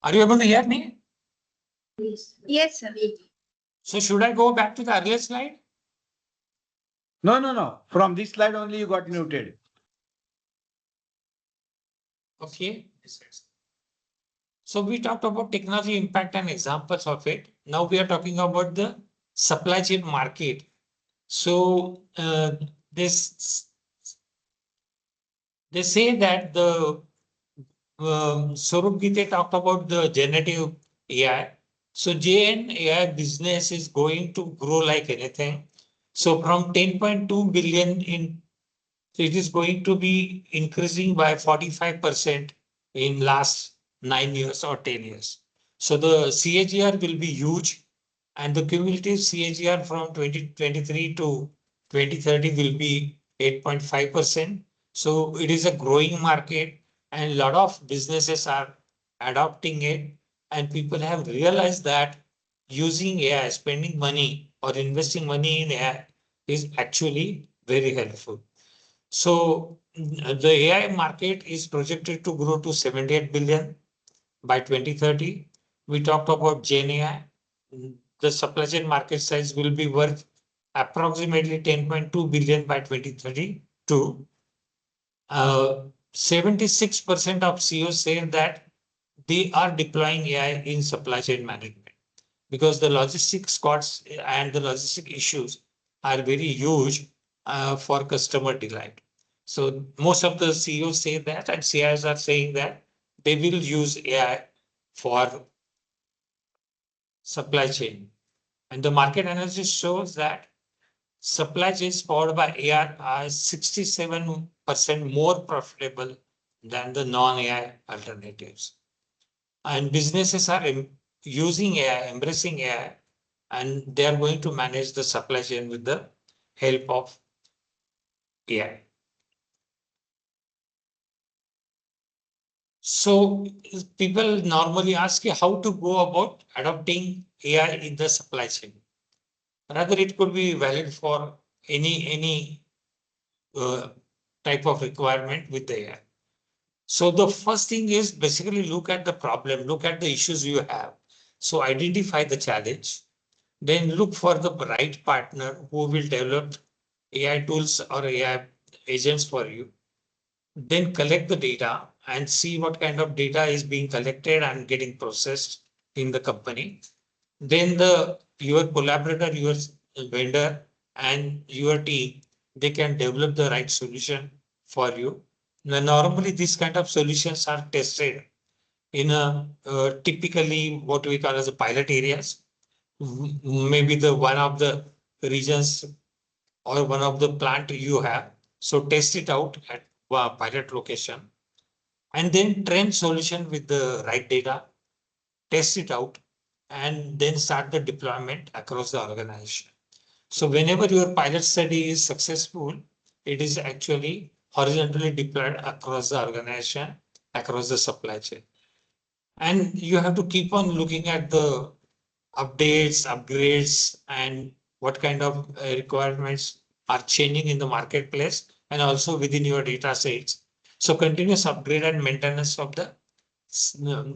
Are you able to hear me? Yes, sir. So should I go back to the earlier slide? No. From this slide only you got muted. Okay. So we talked about technology impact and examples of it. Now we are talking about the supply chain market. So this they say that the Swarup Gite talked about the generative AI. So JN AI business is going to grow like anything. So from 10.2 billion in, so it is going to be increasing by 45% in last 9 years or 10 years. So the CAGR will be huge, and the cumulative CAGR from 2023 to 2030 will be 8.5%. So it is a growing market, and a lot of businesses are adopting it, and people have realized that using AI, spending money or investing money in AI is actually very helpful. So the AI market is projected to grow to 78 billion by 2030. We talked about Gen AI. The supply chain market size will be worth approximately 10.2 billion by 2032. 76% of CEOs say that they are deploying AI in supply chain management because the logistics costs and the logistic issues are very huge for customer delight. So most of the CEOs say that, and CIOs are saying that they will use AI for supply chain. And the market analysis shows that supply chains powered by AI are 67% more profitable than the non-AI alternatives. And businesses are using AI, embracing AI, and they are going to manage the supply chain with the help of AI. So people normally ask you how to go about adopting AI in the supply chain. Rather, it could be valid for any type of requirement with the AI. So the first thing is basically look at the problem, look at the issues you have. So identify the challenge, then look for the right partner who will develop AI tools or AI agents for you. Then collect the data and see what kind of data is being collected and getting processed in the company. Then your collaborator, your vendor, and your team, they can develop the right solution for you. Now, normally, these kind of solutions are tested in a typically what we call as a pilot areas. Maybe the one of the regions or one of the plant you have. So test it out at a pilot location and then train solution with the right data, test it out, and then start the deployment across the organization. So whenever your pilot study is successful, it is actually horizontally deployed across the organization, across the supply chain. And you have to keep on looking at the updates, upgrades, and what kind of requirements are changing in the marketplace and also within your data sets. So continuous upgrade and maintenance of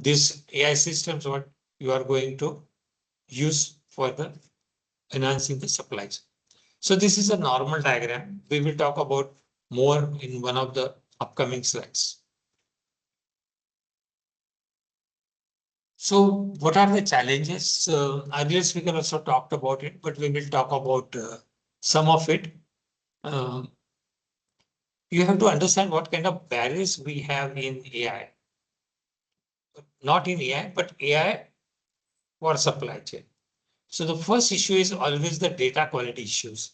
these AI systems, what you are going to use for the enhancing the supplies. So this is a normal diagram. We will talk about more in one of the upcoming slides. So what are the challenges? Earlier speaker also talked about it, but we will talk about some of it. You have to understand what kind of barriers we have in AI. Not in AI, but AI for supply chain. So the first issue is always the data quality issues.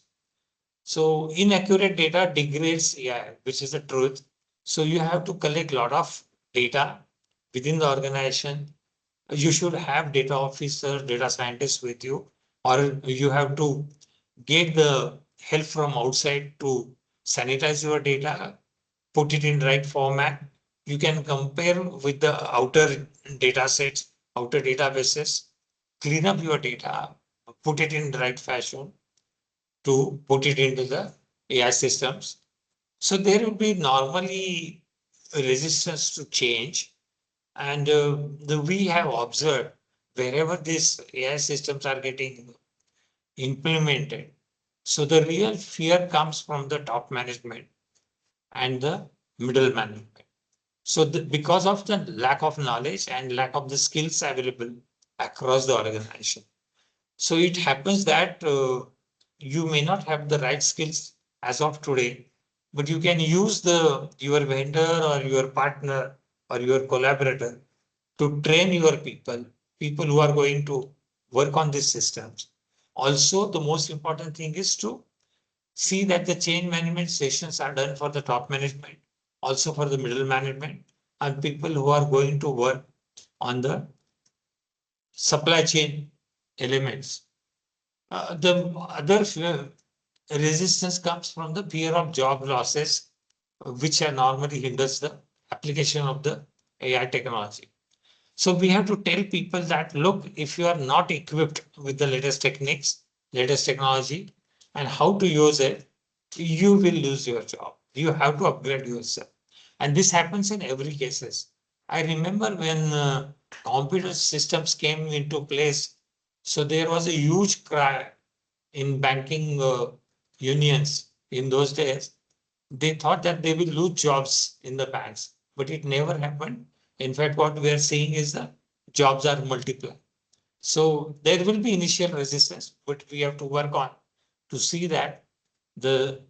So inaccurate data degrades AI, which is the truth. So you have to collect a lot of data within the organization. You should have data officer, data scientists with you, or you have to get the help from outside to sanitize your data, put it in right format. You can compare with the outer data sets outer databases, clean up your data, put it in the right fashion to put it into the AI systems. So there will be normally resistance to change. And we have observed wherever these AI systems are getting implemented. So the real fear comes from the top management and the middle management. So because of the lack of knowledge and lack of the skills available across the organization. So it happens that you may not have the right skills as of today, but you can use your vendor or your partner or your collaborator to train your people who are going to work on these systems. Also, the most important thing is to see that the change management sessions are done for the top management, also for the middle management, and people who are going to work on the supply chain elements. The other resistance comes from the fear of job losses, which are normally hinders the application of the AI technology. So we have to tell people that, look, if you are not equipped with the latest techniques, latest technology, and how to use it, you will lose your job. You have to upgrade yourself. And this happens in every cases. I remember when computer systems came into place, so there was a huge cry in banking unions in those days. They thought that they will lose jobs in the banks, but it never happened. In fact, what we are seeing is that jobs are multiplied. So there will be initial resistance, but we have to work on to see that the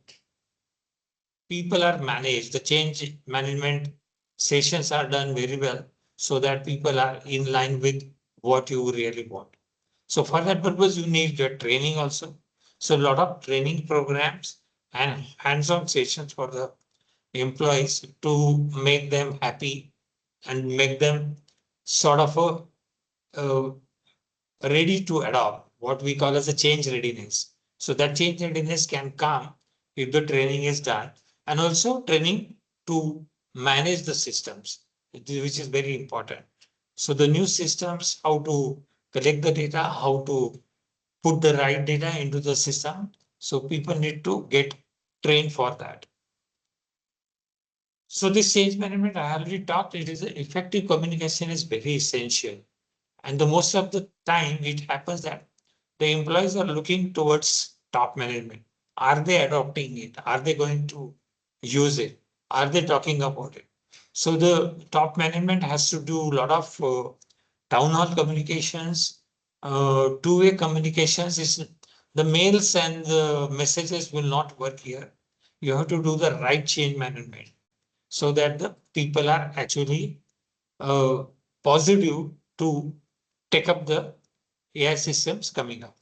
people are managed, the change management sessions are done very well so that people are in line with what you really want. So for that purpose, you need your training also. So a lot of training programs and hands-on sessions for the employees to make them happy and make them sort of ready to adopt what we call as a change readiness. So that change readiness can come if the training is done, and also training to manage the systems, which is very important. So the new systems, how to collect the data, how to put the right data into the system. So people need to get trained for that. So this change management, I already talked, it is effective communication is very essential. And the most of the time it happens that the employees are looking towards top management. Are they adopting it? Are they going to use it? Are they talking about it? So the top management has to do a lot of town hall communications, two-way communications. Is the mails and the messages will not work here. You have to do the right change management so that the people are actually uh, positive to take up the AI systems coming up.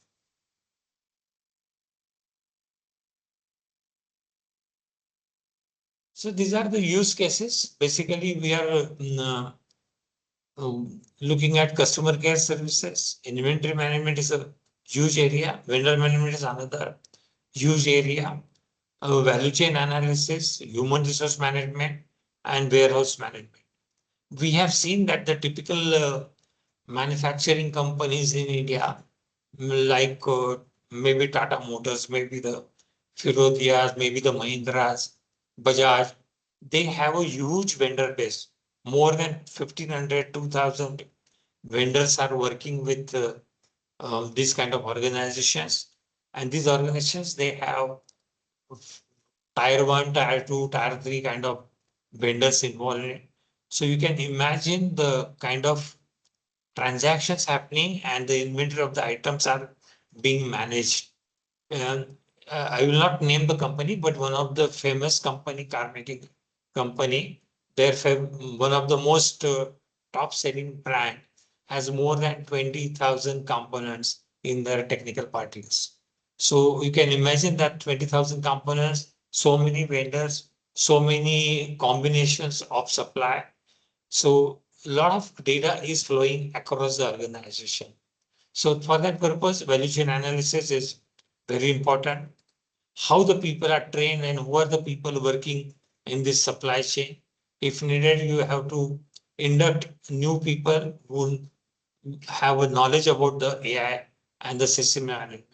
So these are the use cases. Basically, we are looking at customer care services. Inventory management is a huge area. Vendor management is another huge area. Value chain analysis, human resource management, and warehouse management. We have seen that the typical manufacturing companies in India, like maybe Tata Motors, maybe the Firodhias, maybe the Mahindras, Bajaj, they have a huge vendor base. More than 1,500, 2,000 vendors are working with these kind of organizations. And these organizations, they have tier 1, tier 2, tier 3 kind of vendors involved in it. So you can imagine the kind of transactions happening and the inventory of the items are being managed. And I will not name the company, but one of the famous company, car making company, their one of the most top selling brand has more than 20,000 components in their technical part list. So you can imagine that 20,000 components, so many vendors, so many combinations of supply. So a lot of data is flowing across the organization. So for that purpose, value chain analysis is very important. How the people are trained and who are the people working in this supply chain. If needed, you have to induct new people who have a knowledge about the AI and the system management.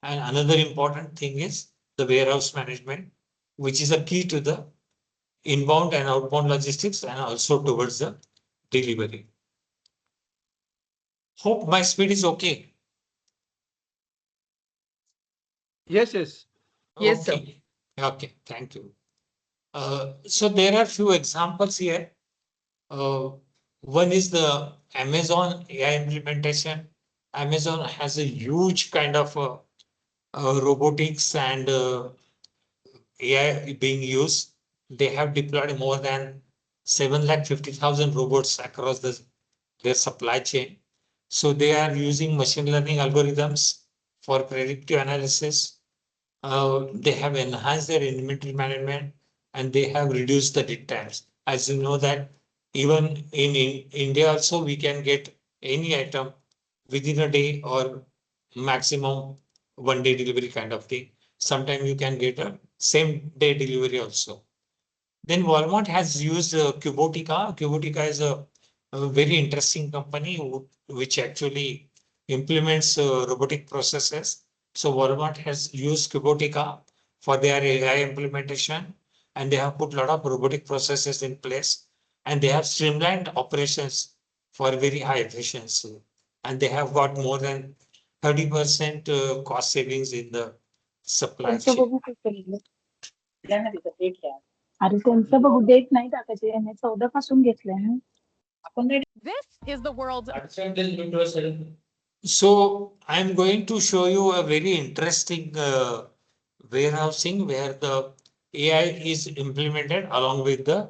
And another important thing is the warehouse management, which is a key to the inbound and outbound logistics and also towards the delivery. Hope my speed is okay. Yes, yes. Yes, sir. Okay. Okay, thank you. So there are few examples here. One is the Amazon AI implementation. Amazon has a huge kind of robotics and AI being used. They have deployed more than 750,000 robots across their supply chain. So they are using machine learning algorithms for predictive analysis. They have enhanced their inventory management and they have reduced the lead times. As you know that even in India also we can get any item within a day or maximum 1 day delivery kind of thing. Sometimes you can get a same day delivery also. Then Walmart has used Cubotica. Cubotica is a very interesting company which actually implements robotic processes. So Walmart has used Cubotica for their AI implementation, and they have put a lot of robotic processes in place, and they have streamlined operations for very high efficiency, and they have got more than 30% cost savings in the supply त्यांचं chain. बघू कसं लिहिलं. अरे त्यांचं बघू date नाही टाकायची यांनी 14 पासून घेतलंय ना. आपण This is the world's So I'm going to show you a very interesting warehousing where the AI is implemented along with the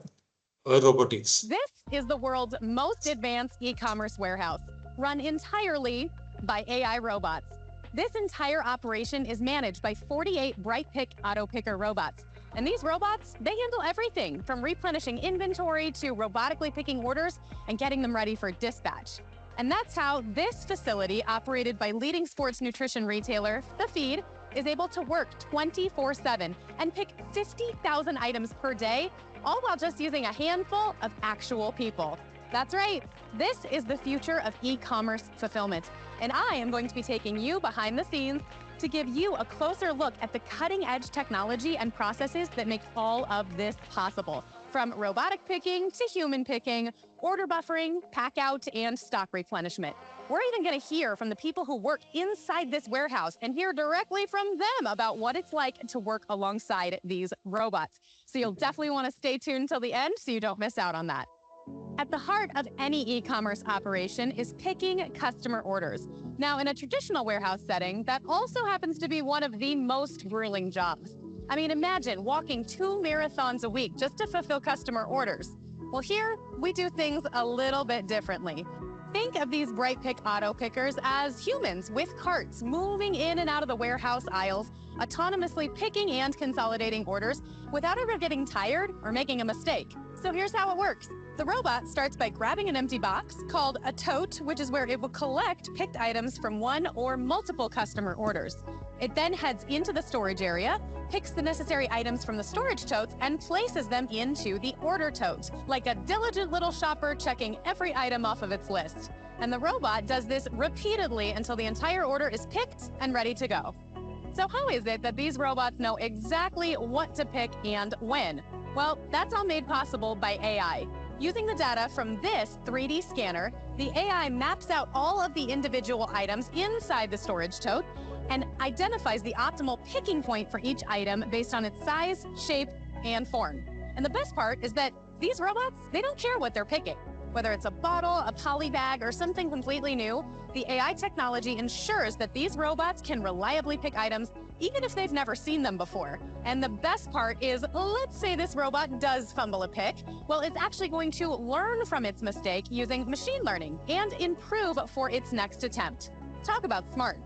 robotics. This is the world's most advanced e-commerce warehouse, run entirely by AI robots. This entire operation is managed by 48 Bright Pick auto picker robots. And these robots, they handle everything from replenishing inventory to robotically picking orders and getting them ready for dispatch. And that's how this facility, operated by leading sports nutrition retailer, The Feed, is able to work 24/7 and pick 50,000 items per day, all while just using a handful of actual people. That's right. This is the future of e-commerce fulfillment. And I am going to be taking you behind the scenes to give you a closer look at the cutting-edge technology and processes that make all of this possible. From robotic picking to human picking, order buffering, pack out, and stock replenishment. We're even going to hear from the people who work inside this warehouse and hear directly from them about what it's like to work alongside these robots. So you'll definitely want to stay tuned till the end so you don't miss out on that. At the heart of any e-commerce operation is picking customer orders. Now, in a traditional warehouse setting, that also happens to be one of the most grueling jobs. I mean, imagine walking 2 marathons a week just to fulfill customer orders. Well, here, we do things a little bit differently. Think of these Bright Pick auto pickers as humans with carts moving in and out of the warehouse aisles, autonomously picking and consolidating orders without ever getting tired or making a mistake. So here's how it works. The robot starts by grabbing an empty box called a tote, which is where it will collect picked items from one or multiple customer orders. It then heads into the storage area, picks the necessary items from the storage totes, and places them into the order tote, like a diligent little shopper checking every item off of its list. And the robot does this repeatedly until the entire order is picked and ready to go. So how is it that these robots know exactly what to pick and when? Well, that's all made possible by AI. Using the data from this 3D scanner, the AI maps out all of the individual items inside the storage tote and identifies the optimal picking point for each item based on its size, shape, and form. And the best part is that these robots, they don't care what they're picking. Whether it's a bottle, a poly bag, or something completely new, the AI technology ensures that these robots can reliably pick items even if they've never seen them before. And the best part is, let's say this robot does fumble a pick. Well, it's actually going to learn from its mistake using machine learning and improve for its next attempt. Talk about smart.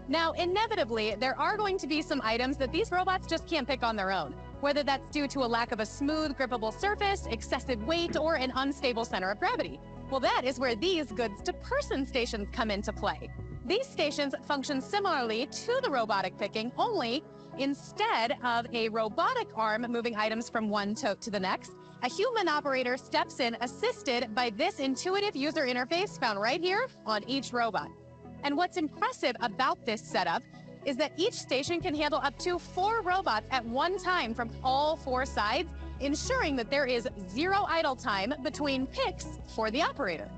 Now, inevitably, there are going to be some items that these robots just can't pick on their own, whether that's due to a lack of a smooth, grippable surface, excessive weight, or an unstable center of gravity. Well, that is where these goods-to-person stations come into play. These stations function similarly to the robotic picking, only Instead of a robotic arm moving items from one tote to the next, a human operator steps in assisted by this intuitive user interface found right here on each robot. And what's impressive about this setup is that each station can handle up to 4 robots at one time from all 4 sides, ensuring that there is zero idle time between picks for the operator.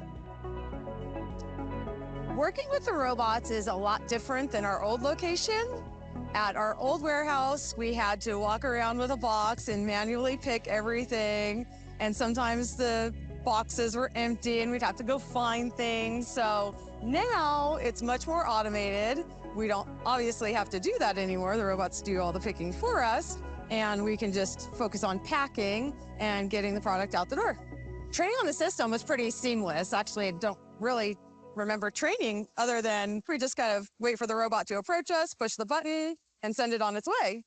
Working with the robots is a lot different than our old location. At our old warehouse, we had to walk around with a box and manually pick everything. And sometimes the boxes were empty and we'd have to go find things. So now it's much more automated. We don't obviously have to do that anymore. The robots do all the picking for us, and we can just focus on packing and getting the product out the door. Training on the system was pretty seamless. Actually, I don't really remember training other than we just kind of wait for the robot to approach us, push the button, and send it on its way.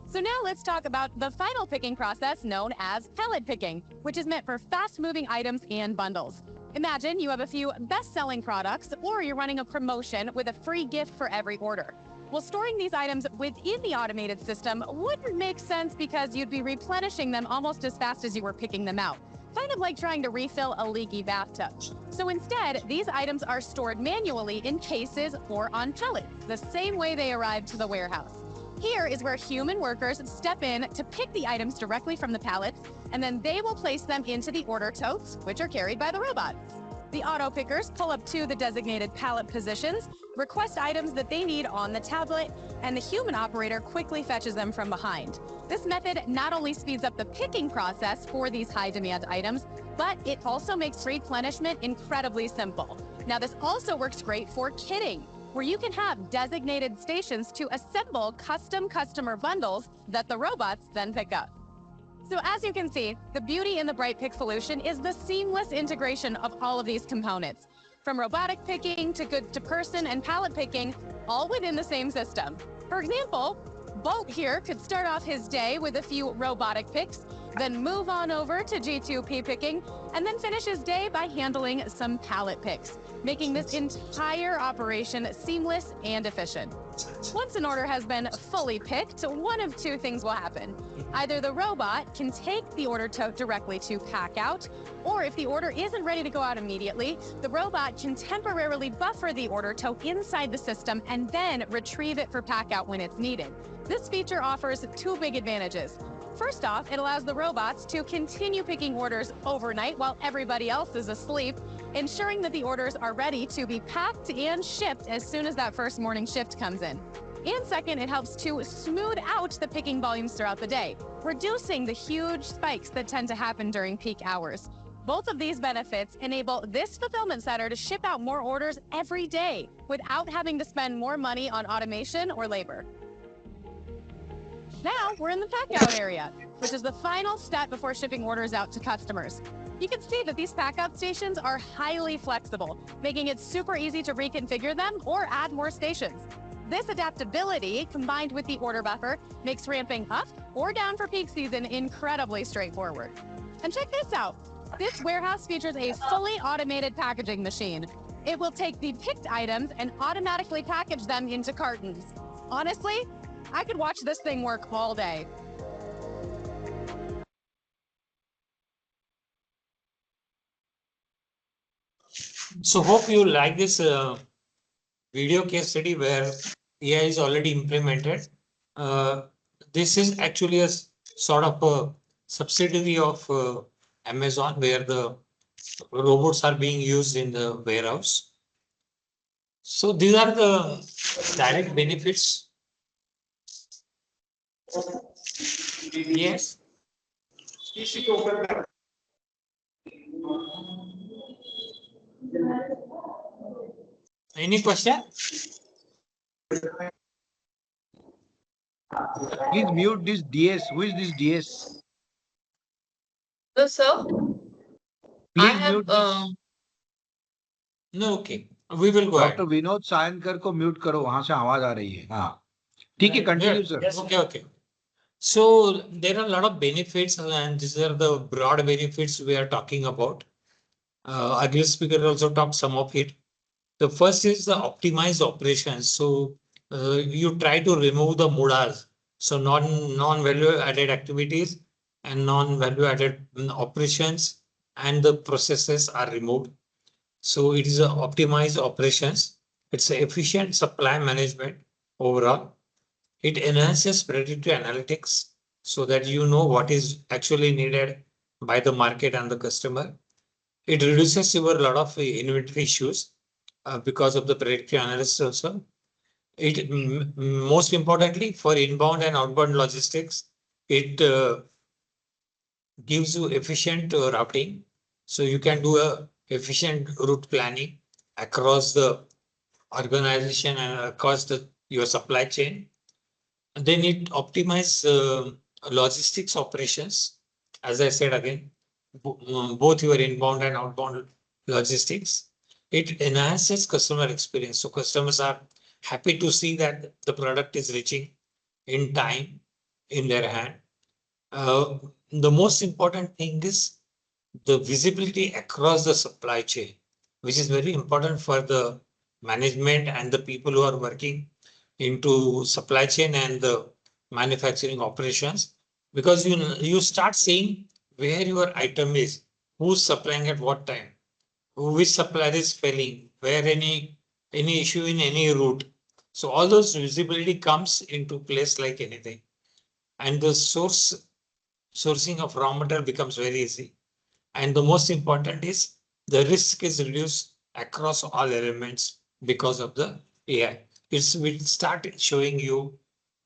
So now let's talk about the final picking process known as pallet picking, which is meant for fast-moving items and bundles. Imagine you have a few best-selling products, or you're running a promotion with a free gift for every order. Well, storing these items within the automated system wouldn't make sense because you'd be replenishing them almost as fast as you were picking them out. Kind of like trying to refill a leaky bathtub. So instead, these items are stored manually in cases or on pallets, the same way they arrived to the warehouse. Here is where human workers step in to pick the items directly from the pallets, and then they will place them into the order totes, which are carried by the robots. The auto pickers pull up to the designated pallet positions, request items that they need on the tablet, and the human operator quickly fetches them from behind. This method not only speeds up the picking process for these high-demand items, but it also makes replenishment incredibly simple. Now, this also works great for kitting, where you can have designated stations to assemble custom customer bundles that the robots then pick up. So as you can see, the beauty in the BrightPick solution is the seamless integration of all of these components, from robotic picking to good-to-person and pallet picking, all within the same system. For example, Bolt here could start off his day with a few robotic picks, then move on over to G2P picking, and then finish his day by handling some pallet picks, making this entire operation seamless and efficient. Once an order has been fully picked, one of 2 things will happen. Either the robot can take the order tote directly to pack out, or if the order isn't ready to go out immediately, the robot can temporarily buffer the order tote inside the system and then retrieve it for pack out when it's needed. This feature offers 2 big advantages. First off, it allows the robots to continue picking orders overnight while everybody else is asleep, ensuring that the orders are ready to be packed and shipped as soon as that first morning shift comes in. And second, it helps to smooth out the picking volumes throughout the day, reducing the huge spikes that tend to happen during peak hours. Both of these benefits enable this fulfillment center to ship out more orders every day without having to spend more money on automation or labor. Now we're in the pack-out area, which is the final step before shipping orders out to customers. You can see that these pack-out stations are highly flexible, making it super easy to reconfigure them or add more stations. This adaptability, combined with the order buffer, makes ramping up or down for peak season incredibly straightforward. And check this out. This warehouse features a fully automated packaging machine. It will take the picked items and automatically package them into cartons. Honestly, I could watch this thing work all day. So hope you like this video case study where AI is already implemented. This is actually a sort of a subsidiary of Amazon, where the robots are being used in the warehouse. So these are the direct benefits. Yes. Any question? Please mute this DS. Who is this DS? So, sir, I Please have mute this. No, okay. We will go doctor ahead. Vinod Sayankar को mute करो, वहां से आवाज आ रही है. हाँ, ठीक है, continue sir. Okay, okay. So there are a lot of benefits, and these are the broad benefits we are talking about. Earlier speaker also talked some of it. The first is the optimized operations. So you try to remove the mudas. So non-value added activities and non-value added operations and the processes are removed. So it is a optimized operations. It's a efficient supply management overall. It enhances predictive analytics so that you know what is actually needed by the market and the customer. It reduces your lot of inventory issues because of the predictive analysis also. It most importantly for inbound and outbound logistics, it gives you efficient routing. So you can do a efficient route planning across the organization and across your supply chain. And then it optimize logistics operations. As I said again, both your inbound and outbound logistics. It enhances customer experience. So customers are happy to see that the product is reaching in time in their hand. The most important thing is the visibility across the supply chain, which is very important for the management and the people who are working into supply chain and the manufacturing operations, because you start seeing where your item is, who's supplying at what time, which supplier is failing, where any issue in any route. So all those visibility comes into place like anything, and the sourcing of raw material becomes very easy. And the most important is the risk is reduced across all elements because of the AI. It will start showing you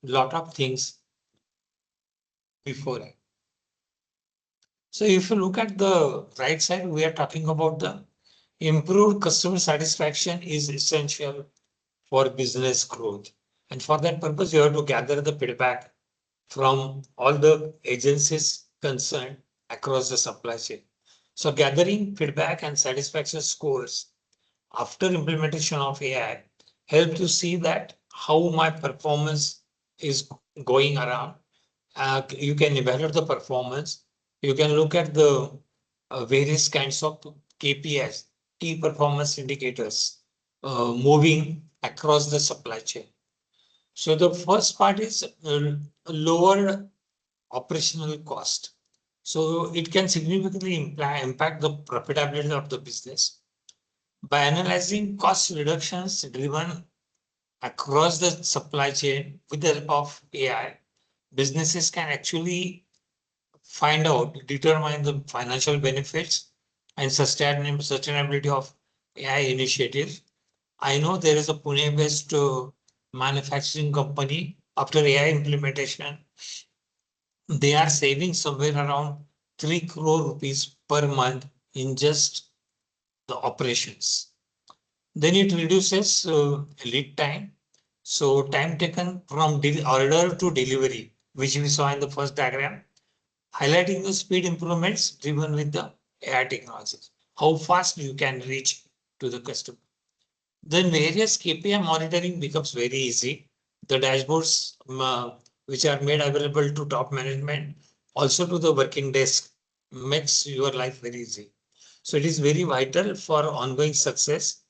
a lot of things before. So if you look at the right side, we are talking about the improved customer satisfaction is essential for business growth. And for that purpose, you have to gather the feedback from all the agencies concerned across the supply chain. So gathering feedback and satisfaction scores after implementation of AI help to see that how my performance is going around. You can evaluate the performance. You can look at the various kinds of KPIs, key performance indicators, moving across the supply chain. So the first part is lower operational cost. So it can significantly impact the profitability of the business. By analyzing cost reductions driven across the supply chain with the help of AI, businesses can actually determine the financial benefits and sustainability of AI initiatives. I know there is a Pune-based manufacturing company. After AI implementation, they are saving somewhere around 3 crore rupees per month in just the operations. Then it reduces lead time. So time taken from order to delivery, which we saw in the first diagram, highlighting the speed improvements driven with the AI technologies, how fast you can reach to the customer. Then various KPI monitoring becomes very easy. The dashboards which are made available to top management, also to the working desk, makes your life very easy. So it is very vital for ongoing success.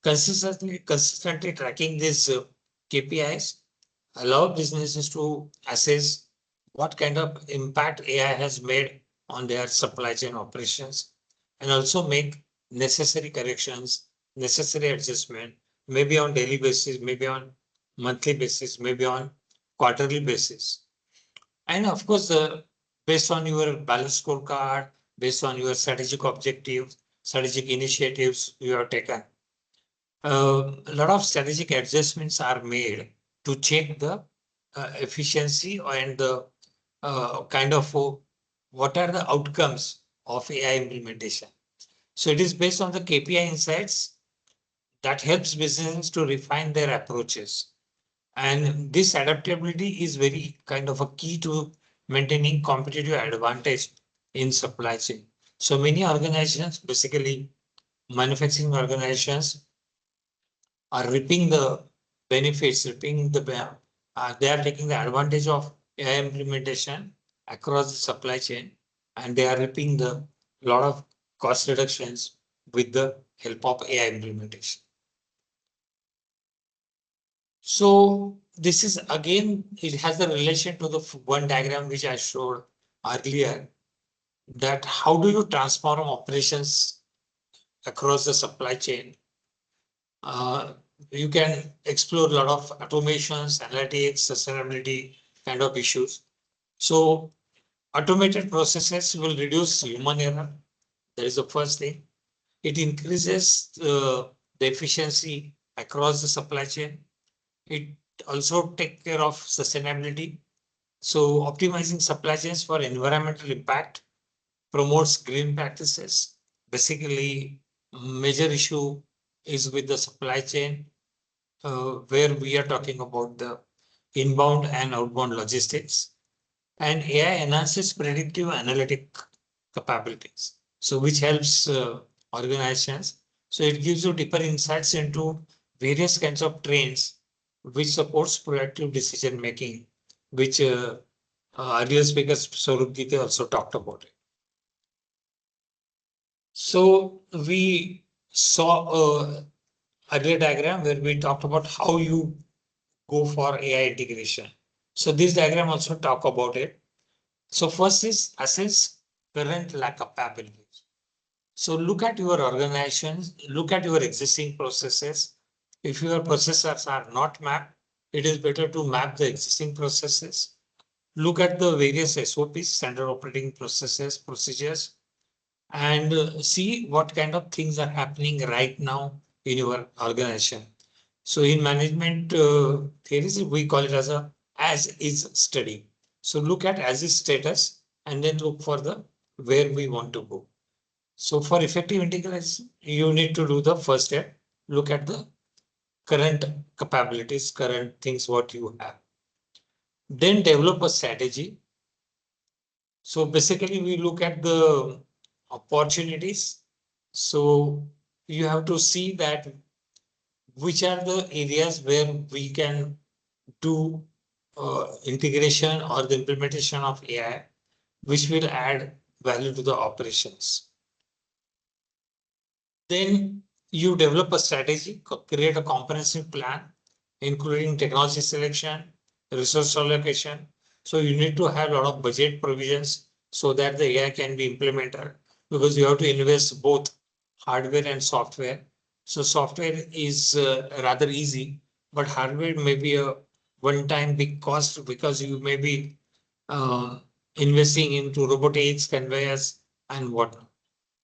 Consistently tracking these KPIs allow businesses to assess what kind of impact AI has made on their supply chain operations, and also make necessary corrections, necessary adjustment, maybe on daily basis, maybe on monthly basis, maybe on quarterly basis. And of course, based on your balanced scorecard, based on your strategic objectives, strategic initiatives you have taken, a lot of strategic adjustments are made to check the efficiency and the kind of what are the outcomes of AI implementation. So it is based on the KPI insights that helps businesses to refine their approaches. And this adaptability is very kind of a key to maintaining competitive advantage in supply chain. So many organizations, basically manufacturing organizations, are reaping the benefits, they are taking the advantage of AI implementation across the supply chain, and they are reaping the lot of cost reductions with the help of AI implementation. So this is again, it has a relation to the one diagram which I showed earlier, that how do you transform operations across the supply chain? You can explore a lot of automations, analytics, sustainability kind of issues. So automated processes will reduce human error. That is the first thing. It increases the efficiency across the supply chain. It also take care of sustainability. So optimizing supply chains for environmental impact promotes green practices. Basically, major issue is with the supply chain, where we are talking about the inbound and outbound logistics. And AI enhances predictive analytic capabilities, so which helps organizations. So it gives you deeper insights into various kinds of trends, which supports proactive decision making, which earlier speakers Swarup Gite also talked about it. So we saw a earlier diagram where we talked about how you go for AI integration. So this diagram also talk about it. So first is assess current lack capabilities. So look at your organizations, look at your existing processes. If your processes are not mapped, it is better to map the existing processes. Look at the various SOPs, standard operating processes, procedures, and see what kind of things are happening right now in your organization. So in management theories, we call it as a as is study. So look at as is status and then look for the where we want to go. So for effective integration, you need to do the first step, look at the current capabilities, current things what you have. Then develop a strategy. So basically we look at the opportunities. So you have to see that which are the areas where we can do integration or the implementation of AI, which will add value to the operations. Then you develop a strategy, create a comprehensive plan, including technology selection, resource allocation. So you need to have a lot of budget provisions so that the AI can be implemented, because you have to invest both hardware and software. So software is rather easy, but hardware may be a one-time big cost, because you may be uh, investing into robotics, conveyors, and whatnot.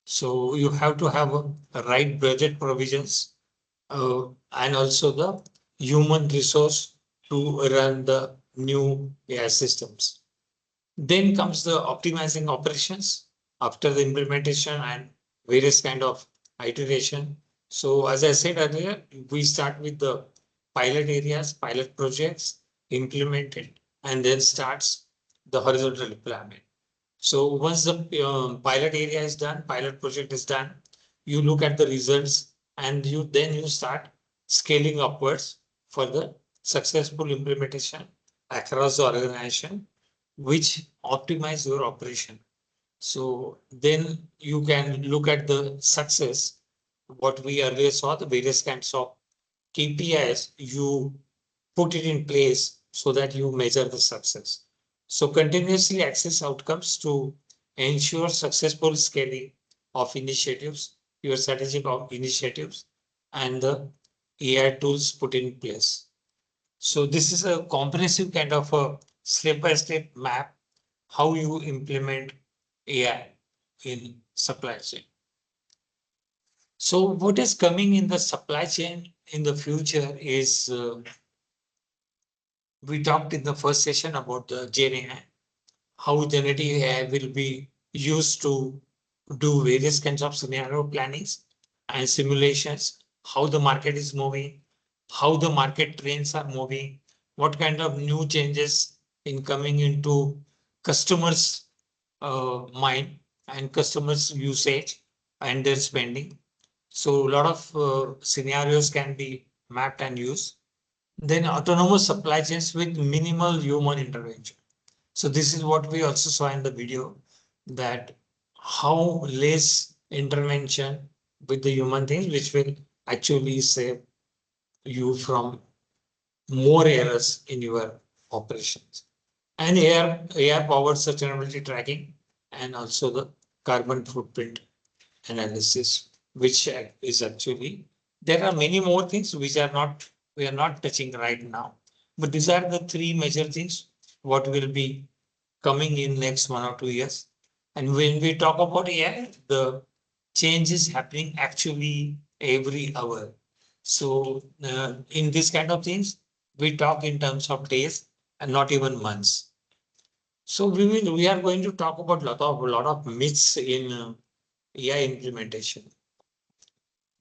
So you have to have a right budget provisions and also the human resource to run the new AI systems. Then comes the optimizing operations after the implementation and various kind of iteration. So as I said earlier, we start with the pilot areas, pilot projects, implement it, and then starts the horizontal deployment. So once the pilot area is done, pilot project is done, you look at the results and you start scaling upwards for the successful implementation across the organization, which optimize your operation. So then you can look at the success, what we earlier saw, the various kinds of KPIs, you put it in place so that you measure the success. So continuously access outcomes to ensure successful scaling of initiatives, your strategic initiatives, and the AI tools put in place. So this is a comprehensive kind of a step-by-step map how you implement AI in supply chain. So what is coming in the supply chain in the future is we talked in the first session about the GenAI, how generative AI will be used to do various kinds of scenario plannings and simulations, how the market is moving, how the market trends are moving, what kind of new changes in coming into customers' mind and customers' usage and their spending. So a lot of scenarios can be mapped and used. Then autonomous supply chains with minimal human intervention. So this is what we also saw in the video, that how less intervention with the human things, which will actually save you from more errors in your operations. And AI powered sustainability tracking and also the carbon footprint analysis, which is actually, there are many more things which we are not touching right now. But these are the three major things what will be coming in next 1 or 2 years. And when we talk about AI, the change is happening actually every hour. So in this kind of things, we talk in terms of days and not even months. So we are going to talk about lot of myths in AI implementation.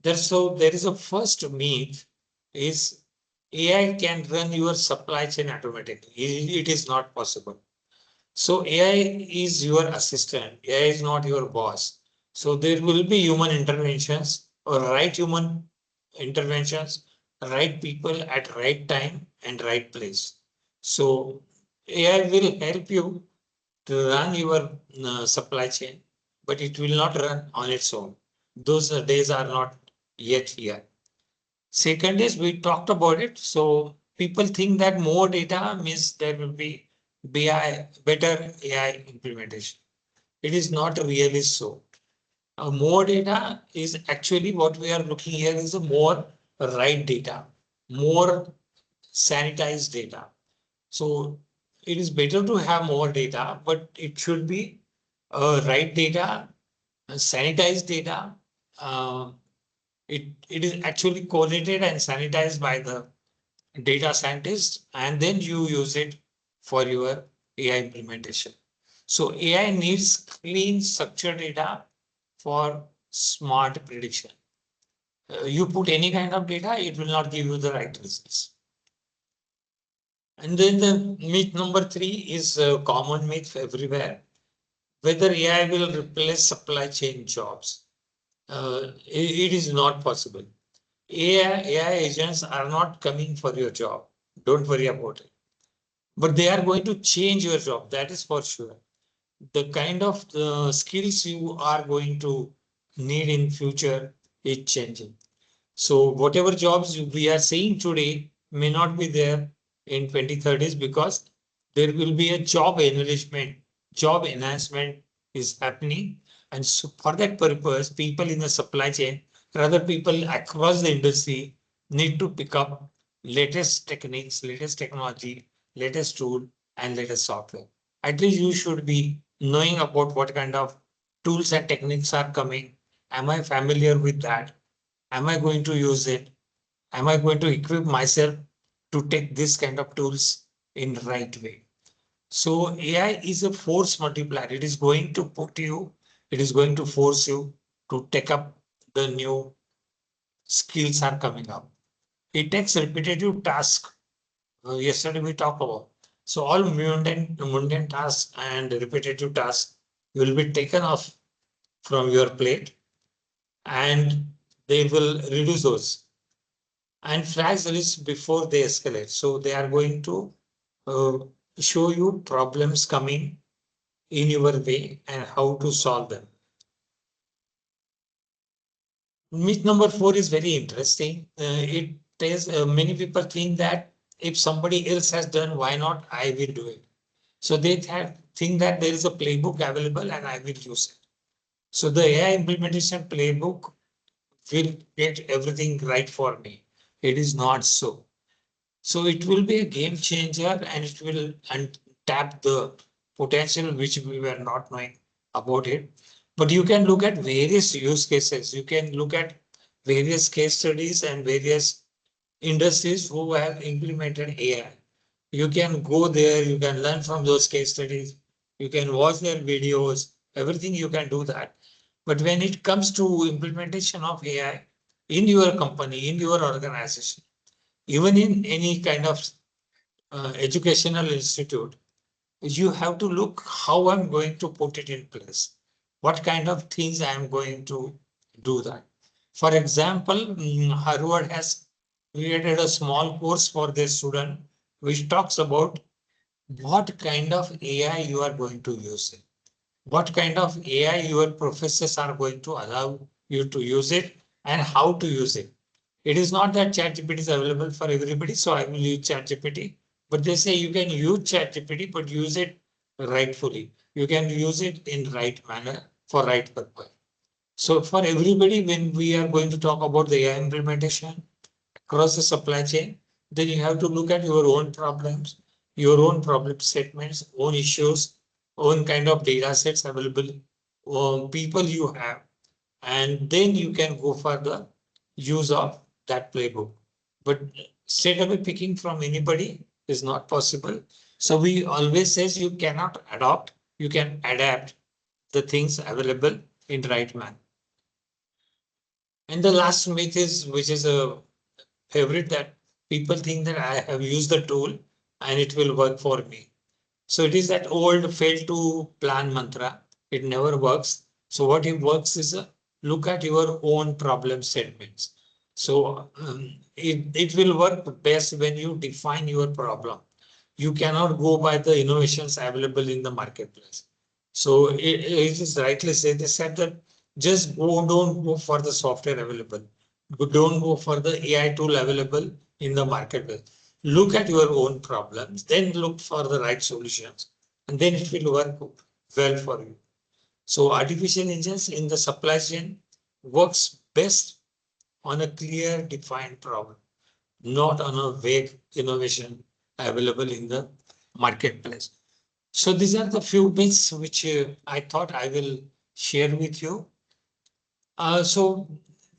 There is a first myth is AI can run your supply chain automatically. It is not possible. So AI is your assistant. AI is not your boss. So there will be human interventions or right human interventions, right people at right time and right place. So AI will help you to run your supply chain, but it will not run on its own. Those days are not yet here. Second is we talked about it. So people think that more data means there will be better AI implementation. It is not really so. More data is actually what we are looking here is a more right data, more sanitized data. So it is better to have more data, but it should be right data, sanitized data. It is actually collated and sanitized by the data scientist, and then you use it for your AI implementation. So AI needs clean structured data for smart prediction. You put any kind of data, it will not give you the right results. And then the myth number 3 is a common myth everywhere. Whether AI will replace supply chain jobs. It is not possible. AI agents are not coming for your job. Don't worry about it. But they are going to change your job. That is for sure. The kind of skills you are going to need in future is changing. So whatever jobs we are seeing today may not be there in 2030s because there will be a job enhancement is happening. And so for that purpose, people in the supply chain, rather people across the industry need to pick up latest techniques, latest technology, latest tool, and latest software. At least you should be knowing about what kind of tools and techniques are coming. Am I familiar with that? Am I going to use it? Am I going to equip myself to take this kind of tools in the right way? So AI is a force multiplier. It is going to it is going to force you to take up the new skills are coming up. It takes repetitive tasks. Yesterday we talked about. So all mundane tasks and repetitive tasks will be taken off from your plate and they will reduce those and flag the risk before they escalate. So they are going to uh, show you problems coming in your way and how to solve them. Myth number 4 is very interesting. It is many people think that if somebody else has done, why not I will do it. So they think that there is a playbook available and I will use it. So the AI implementation playbook will get everything right for me. It is not so. So it will be a game changer and it will tap the potential which we were not knowing about it. But you can look at various use cases. You can look at various case studies and various industries who have implemented AI. You can go there, you can learn from those case studies, you can watch their videos, everything you can do that. But when it comes to implementation of AI in your company, in your organization, even in any kind of educational institute, you have to look how I'm going to put it in place. What kind of things I'm going to do that. For example, Harvard has created a small course for their student which talks about what kind of AI you are going to use it. What kind of AI your professors are going to allow you to use it and how to use it. It is not that ChatGPT is available for everybody, so I will use ChatGPT. But they say you can use ChatGPT, but use it rightfully. You can use it in right manner for right purpose. So for everybody, when we are going to talk about the AI implementation across the supply chain, then you have to look at your own problems, your own problem statements, own issues, own kind of data sets available, people you have, and then you can go for the use of that playbook. But straight away picking from anybody is not possible. So we always says you cannot adopt, you can adapt the things available in right manner. And the last myth is, which is a favorite, that people think that I have used the tool and it will work for me. So it is that old fail to plan mantra. It never works. So what it works is look at your own problem statements. So it will work best when you define your problem. You cannot go by the innovations available in the marketplace. So it is rightly said, they said that just don't go for the software available. Don't go for the AI tool available in the marketplace. Look at your own problems, then look for the right solutions, and then it will work well for you. So artificial intelligence in the supply chain works best on a clear defined problem, not on a vague innovation available in the marketplace. So these are the few bits which I thought I will share with you. So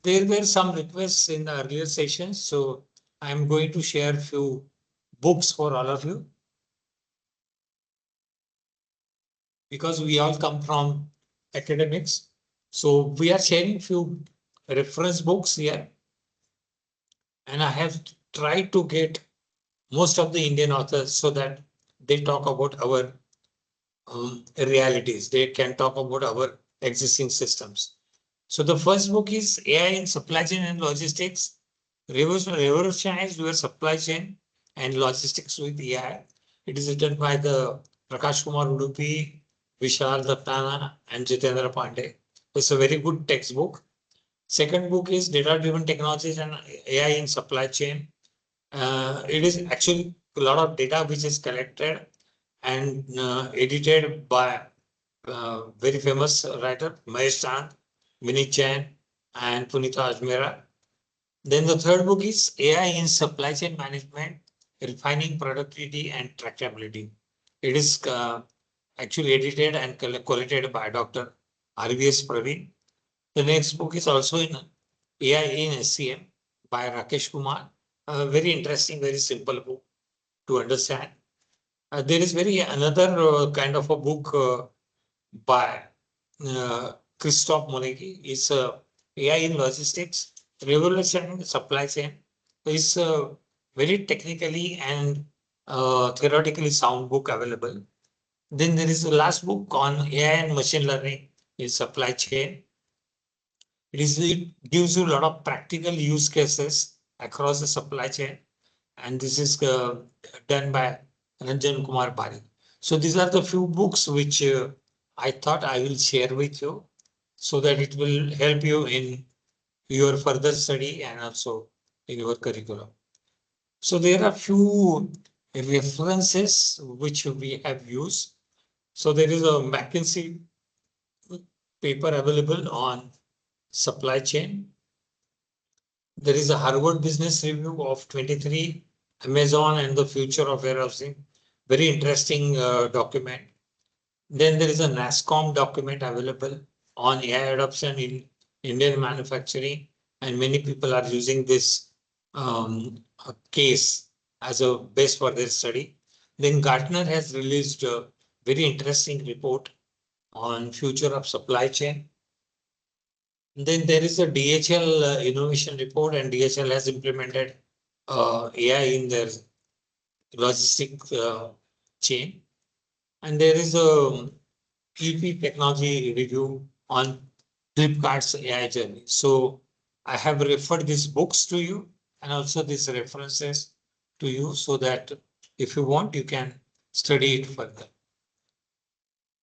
there were some requests in the earlier sessions, so I'm going to share a few books for all of you, because we all come from academics. So we are sharing few reference books here, and I have tried to get most of the Indian authors so that they talk about our realities. They can talk about our existing systems. So the first book is AI in Supply Chain and Logistics, Revolutionize Your Supply Chain and Logistics with AI. It is written by the Prakash Kumar Udupi, Vishal Dattana, and Jitendra Pandey. It's a very good textbook. Second book is Data-Driven Technologies and AI in Supply Chain. It is actually a lot of data which is collected and edited by very famous writer Mahesh Chand, Vinit Jain, and Punita Ajmera. Then the third book is AI in Supply Chain Management, Refining Productivity and Tractability. It is actually edited and collated by Dr. RVS Praveen. The next book is also in AI in SCM by Rakesh Kumar. A very interesting, very simple book to understand. There is very another kind of a book by Christoph Monegi. It's AI in Logistics, Revolution in Supply Chain. It's a very technically and theoretically sound book available. Then there is the last book on AI and machine learning in supply chain. It gives you a lot of practical use cases across the supply chain. And this is done by Ranjan Kumar Bari. So these are the few books which I thought I will share with you so that it will help you in your further study and also in your curriculum. So there are few references which we have used. So there is a McKinsey paper available on supply chain. There is a Harvard Business Review of 23, Amazon and the Future of Warehousing. Very interesting document. Then there is a NASSCOM document available on AI adoption in Indian manufacturing, and many people are using this case as a base for their study. Then Gartner has released a very interesting report on future of supply chain. Then there is a DHL innovation report, and DHL has implemented AI in their logistic chain. And there is a EP technology review on Flipkart's AI journey. So I have referred these books to you and also these references to you so that if you want, you can study it further.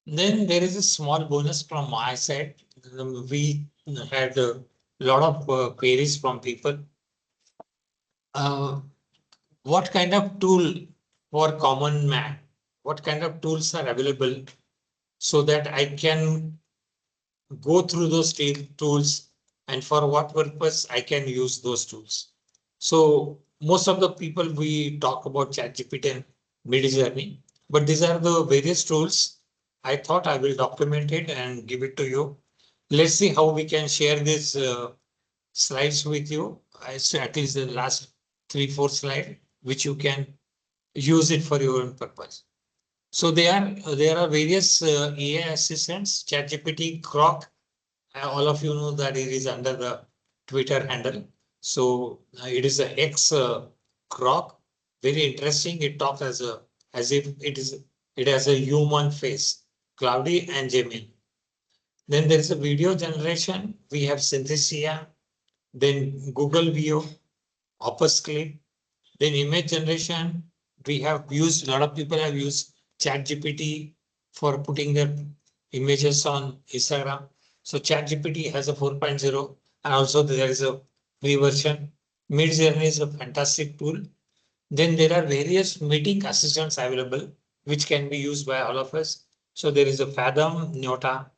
Then there is a small bonus from my side. We had a lot of queries from people what kind of tool for common man? What kind of tools are available so that I can go through those tools and for what purpose I can use those tools. So most of the people we talk about ChatGPT and Midjourney, but these are the various tools. I thought I will document it and give it to you. Let's see how we can share these slides with you. I say at least the last 3-4 slide, which you can use it for your own purpose. So there are various AI assistants, ChatGPT, Grok. All of you know that it is under the Twitter handle. So it is a X Grok. Very interesting. It talks as if it has a human face, Cloudy and Gemini. Then there is a video generation. We have Synthesia, then Google View, Opus Clip, then image generation. We have used, a lot of people have used ChatGPT for putting their images on Instagram. So ChatGPT has a 4.0 and also there is a free version. Midjourney is a fantastic tool. Then there are various meeting assistants available, which can be used by all of us. So there is a Fathom, Nyota,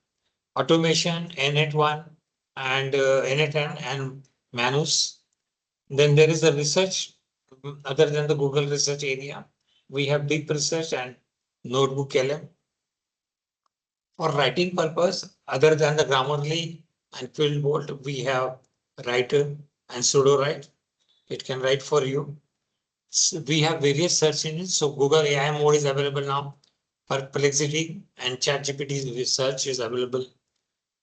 Automation, N81 and N10 and Manus. Then there is a research other than the Google research area. We have deep research and notebook LM. For writing purpose, other than the Grammarly and Fieldbolt, we have Writer and Pseudo Write. It can write for you. So we have various search engines. So Google AI mode is available now. Perplexity and ChatGPT research is available.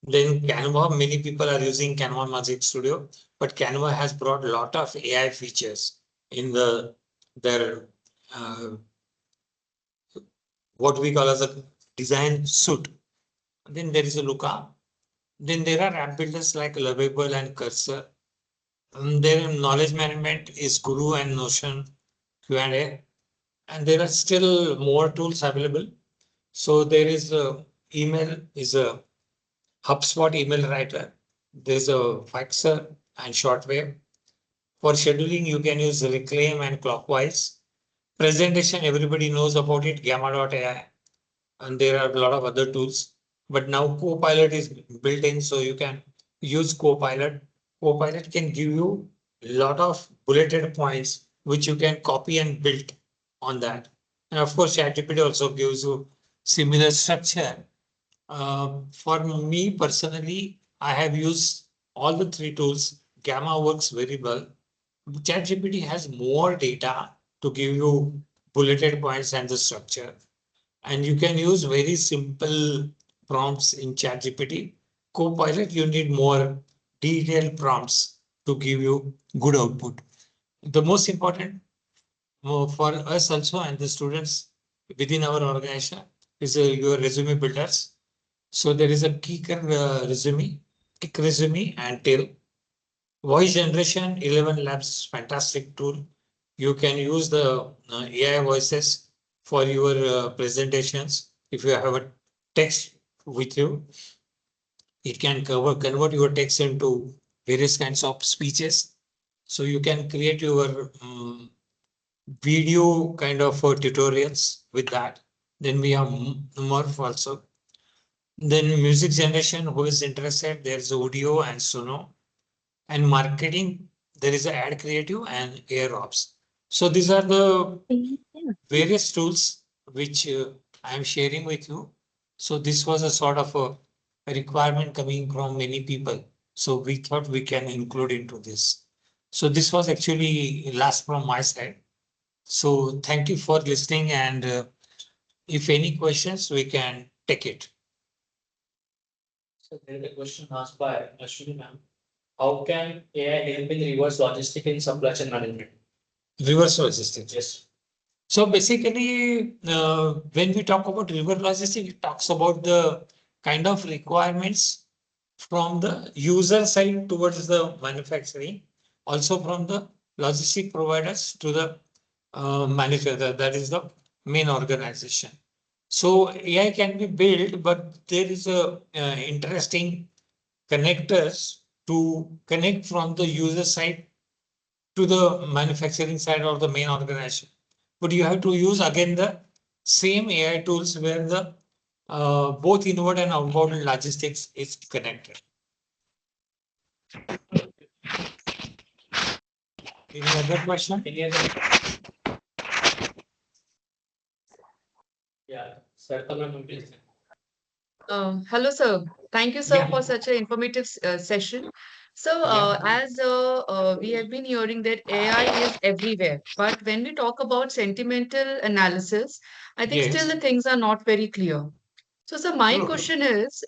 Then Canva, many people are using Canva Magic Studio, but Canva has brought a lot of AI features in their what we call as a design suite. Then there is a Looker. Then there are app builders like Lovable and Cursor. Their knowledge management is Guru and Notion Q&A. And there are still more tools available. So there is a email is a HubSpot email writer. There's a Fixer and Shortwave. For scheduling, you can use Reclaim and Clockwise. Presentation, everybody knows about it, Gamma.ai. And there are a lot of other tools. But now Copilot is built in, so you can use Copilot. Copilot can give you a lot of bulleted points, which you can copy and build on that. And of course, ChatGPT also gives you similar structure. For me personally, I have used all the three tools. Gamma works very well. ChatGPT has more data to give you bulleted points and the structure. And you can use very simple prompts in ChatGPT. Copilot, you need more detailed prompts to give you good output. The most important for us also and the students within our organization is your resume builders. So there is a Kicker resume, Kick resume and tail. Voice generation, 11 Labs, fantastic tool. You can use the AI voices for your presentations. If you have a text with you, it can convert your text into various kinds of speeches. So you can create your video kind of tutorials with that. Then we have Morph also. Then music generation, who is interested, there's audio and Sono. And marketing, there is an ad creative and AirOps. So these are the various tools which I am sharing with you. So this was a sort of a requirement coming from many people. So we thought we can include into this. So this was actually last from my side. So thank you for listening, and if any questions, we can take it. So there is a question asked by Ashwini ma'am. How can AI help in reverse logistics in supply chain management? Reverse logistics. Yes. So basically, when we talk about reverse logistics, it talks about the kind of requirements from the user side towards the manufacturing, also from the logistic providers to the manufacturer, that is the main organization. So AI can be built, but there is a interesting connectors to connect from the user side to the manufacturing side or the main organization. But you have to use again the same AI tools where the both inward and outbound logistics is connected. Any other question? Any other? Yeah, certainly. Hello, sir. Thank you, sir, Yeah. for such an informative session. So, as we have been hearing that AI is everywhere, but when we talk about sentimental analysis, I think still Yes. the things are not very clear. So, sir, my True. question is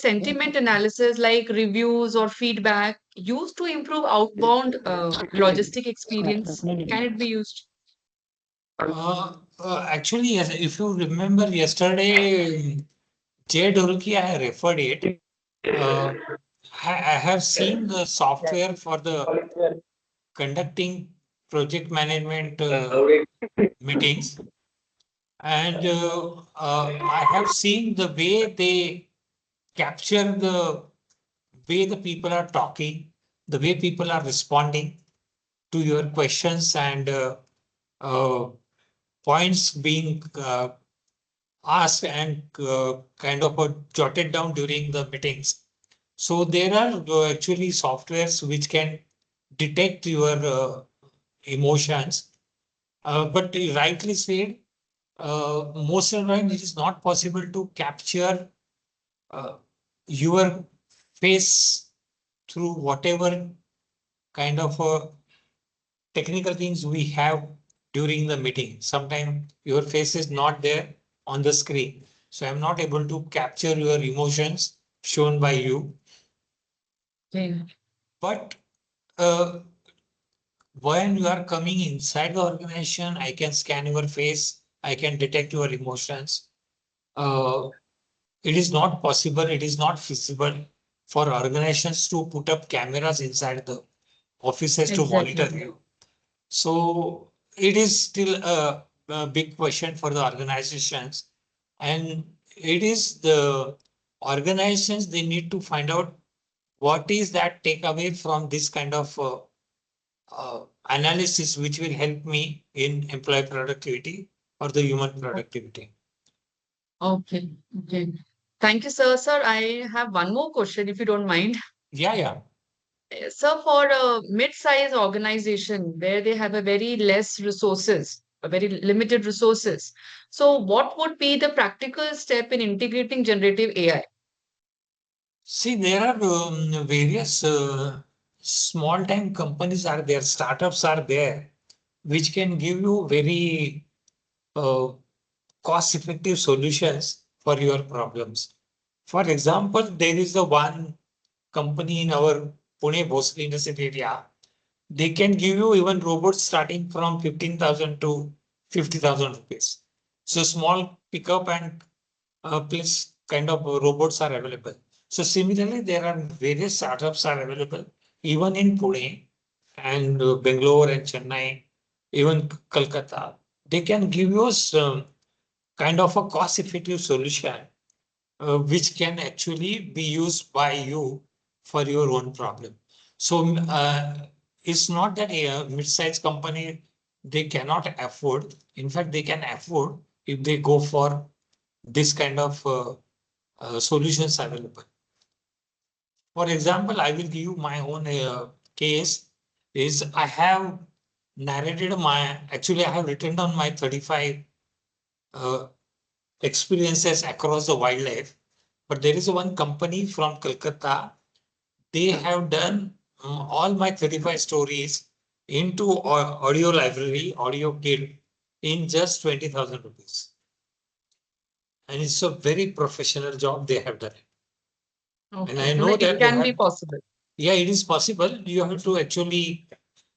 sentiment analysis like reviews or feedback used to improve outbound logistic experience? Can it be used? Actually, yes, if you remember yesterday, Jay Doruki, I referred it. I have seen the software for the conducting project management meetings, and I have seen the way they capture the way the people are talking, the way people are responding to your questions and uh, points being asked and kind of jotted down during the meetings. So there are actually softwares which can detect your emotions. But you rightly said, most of the time it is not possible to capture uh, your face through whatever kind of technical things we have during the meeting. Sometimes your face is not there on the screen. So I'm not able to capture your emotions shown by you. Okay. But uh, when you are coming inside the organization, I can scan your face, I can detect your emotions. Uh, it is not possible, it is not feasible for organizations to put up cameras inside the offices to Exactly. monitor you. So it is still a big question for the organizations. And it is the organizations, they need to find out what is that takeaway from this kind of analysis, which will help me in employee productivity or the human productivity. Okay. Okay. Thank you, sir. Sir, I have one more question, if you don't mind. Yeah, yeah. So for a mid-sized organization where they have a very less resources, a very limited resources, so what would be the practical step in integrating generative AI? See, there are various small time companies are there, startups are there, which can give you very uh, cost effective solutions for your problems. For example, there is the one company in our Pune Bhosle Industry area. They can give you even robots starting from 15,000 to 50,000 rupees. So small pickup and place kind of robots are available. So similarly, there are various startups are available even in Pune and Bangalore and Chennai, even Kolkata. They can give you some kind of a cost effective solution which can actually be used by you for your own problem. So it's not that a mid-sized company they cannot afford. In fact, they can afford if they go for this kind of solutions available. For example, I will give you my own case. Is I have narrated actually I have written down my 35 uh, experiences across the wildlife. But there is one company from Kolkata. They have done all my 35 stories into audio library, audio kit in just 20,000 rupees. And it's a very professional job they have done. And I Okay. know Like it that they can be have, possible. yeah, it is possible. You have to actually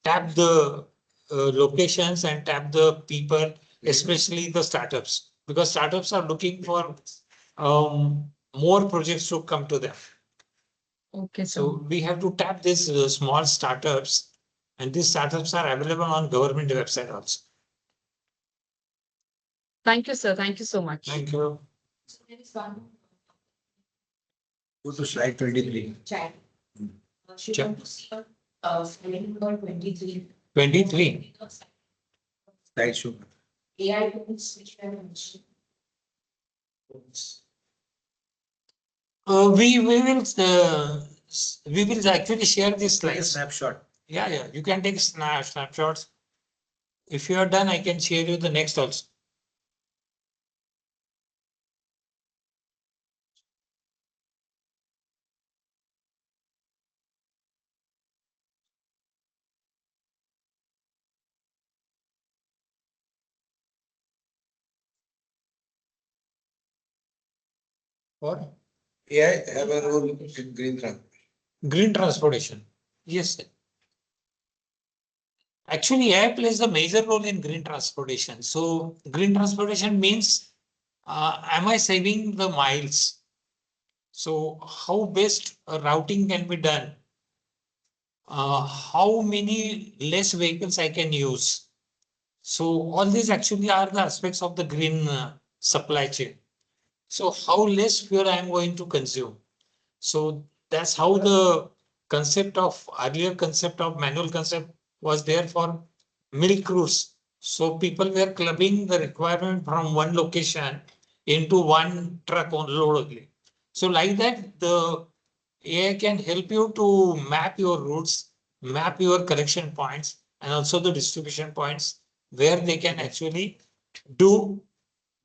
tap the locations and tap the people, especially the startups, because startups are looking for more projects to come to them. Okay, So sir. we have to tap these small startups, and these startups are available on government website also. Thank you, sir. Thank you so much. Thank you. Go to slide 23. Chat. Sure. Slide number 23. 23. Slide show. AI tools which we have mentioned. We will actually share this Take a slides. snapshot. Yeah, you can take snapshots. If you are done, I can share you the next also. What? AI have a role in green transport. Green transportation. Yes, sir. Actually, AI plays a major role in green transportation. So green transportation means, am I saving the miles? So how best routing can be done? How many less vehicles I can use? So all these actually are the aspects of the green supply chain. So how less fuel I am going to consume? So that's how the earlier concept of manual concept was there for milk routes. So people were clubbing the requirement from one location into one truck on load only. So like that, the AI can help you to map your routes, map your collection points, and also the distribution points where they can actually do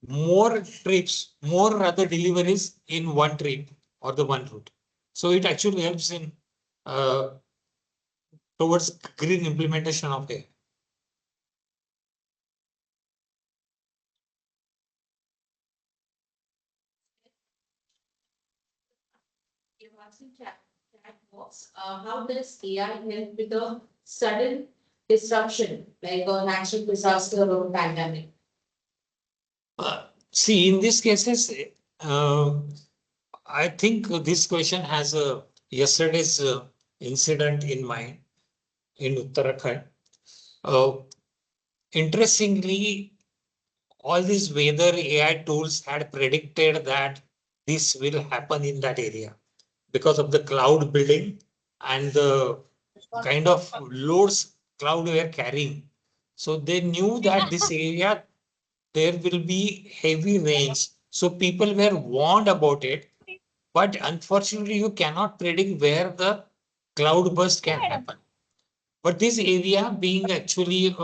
more trips, more other deliveries in one trip or the one route. So it actually helps in towards green implementation of AI. You're asking chat box, how does AI help with a sudden disruption, like a natural disaster or pandemic? See, in these cases, I think this question has a yesterday's incident in mind in Uttarakhand. Interestingly, all these weather AI tools had predicted that this will happen in that area because of the cloud building and the kind of loads cloud were carrying. So they knew that this area there will be heavy rains. So people were warned about it. But unfortunately, you cannot predict where the cloud burst can happen. But this area being actually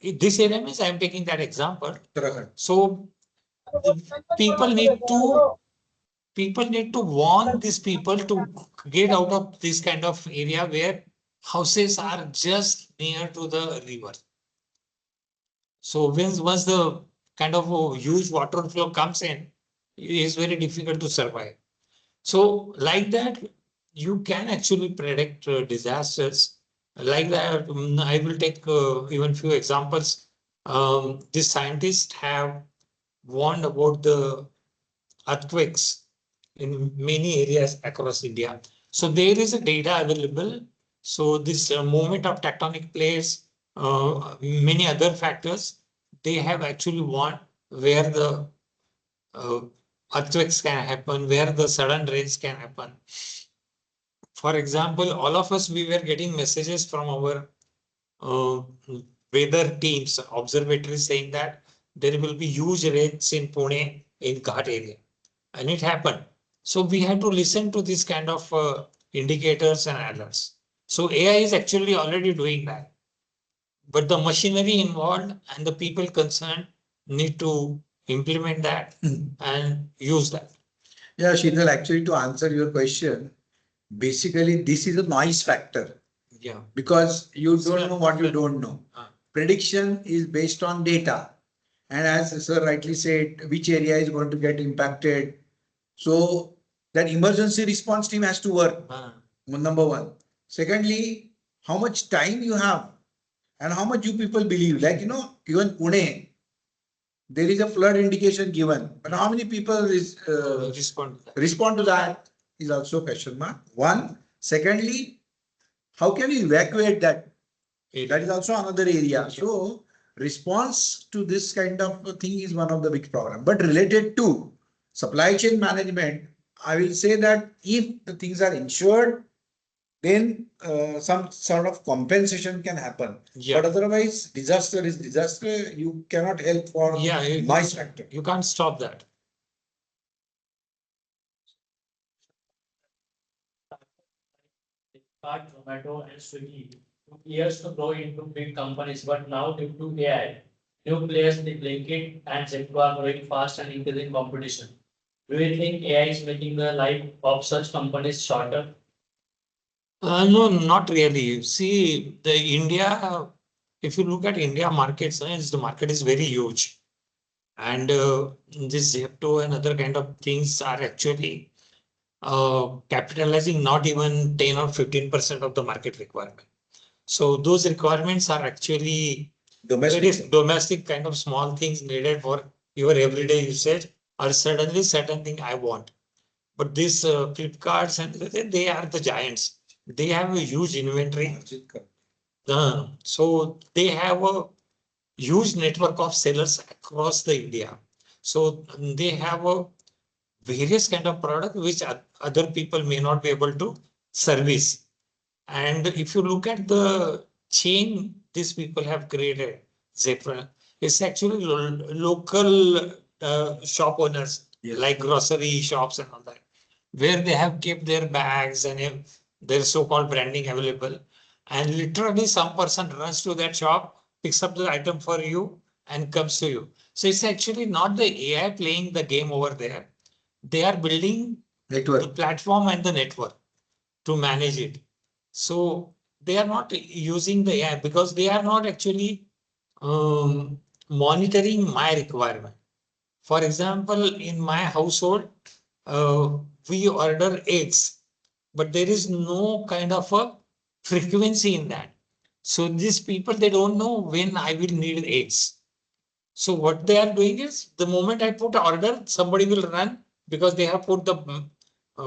this area means I am taking that example. So people need to warn these people to get out of this kind of area where houses are just near to the river. So once the kind of a huge water flow comes in, it is very difficult to survive. So like that, you can actually predict disasters. Like that, I will take even few examples. These scientists have warned about the earthquakes in many areas across India. So there is a data available. So this movement of tectonic plates, many other factors, they have actually warned where the uh, earthquakes can happen, where the sudden rains can happen. For example, all of us, we were getting messages from our uh, weather teams, observatories saying that there will be huge rains in Pune in Ghat area. And it happened. So we had to listen to this kind of indicators and alerts. So AI is actually already doing that. But the machinery involved and the people concerned need to implement that and use that. Yeah, Sheetal, actually to answer your question, basically this is a noise factor. Yeah. Because you don't know what you don't know. Prediction is based on data. And as sir rightly said, which area is going to get impacted. So that emergency response team has to work. Number one. Secondly, how much time you have and how much you people believe. Like, even Pune, there is a flood indication given, but how many people respond to that is also a question mark. One. Secondly, how can you evacuate that? That is also another area. So response to this kind of thing is one of the big problem. But related to supply chain management, I will say that if the things are insured, then some sort of compensation can happen. Yeah. But otherwise, disaster is disaster. You cannot help for noise factor. You can't stop that. Zomato and Swiggy took years to grow into big companies, but now due to AI, new players like Blinkit and Zepto are growing fast and increasing competition. Do you think AI is making the life of such companies shorter? No, not really. See, the India, if you look at India markets, the market is very huge. And this Zepto and other kind of things are actually capitalizing not even 10 or 15% of the market requirement. So those requirements are actually domestic kind of small things needed for your everyday usage, or suddenly certain thing I want. But these Flipkarts and they are the giants. They have a huge inventory. So they have a huge network of sellers across the India. So they have a various kind of product which other people may not be able to service. And if you look at the chain these people have created, Zephyr, it's actually local shop owners, like grocery shops and all that, where they have kept their bags and their so-called branding available. And literally some person runs to that shop, picks up the item for you and comes to you. So it's actually not the AI playing the game over there. They are building the platform and the network to manage it. So they are not using the AI because they are not actually monitoring my requirement. For example, in my household, we order eggs, but there is no kind of a frequency in that. So these people, they don't know when I will need eggs. So what they are doing is the moment I put order, somebody will run because they have put the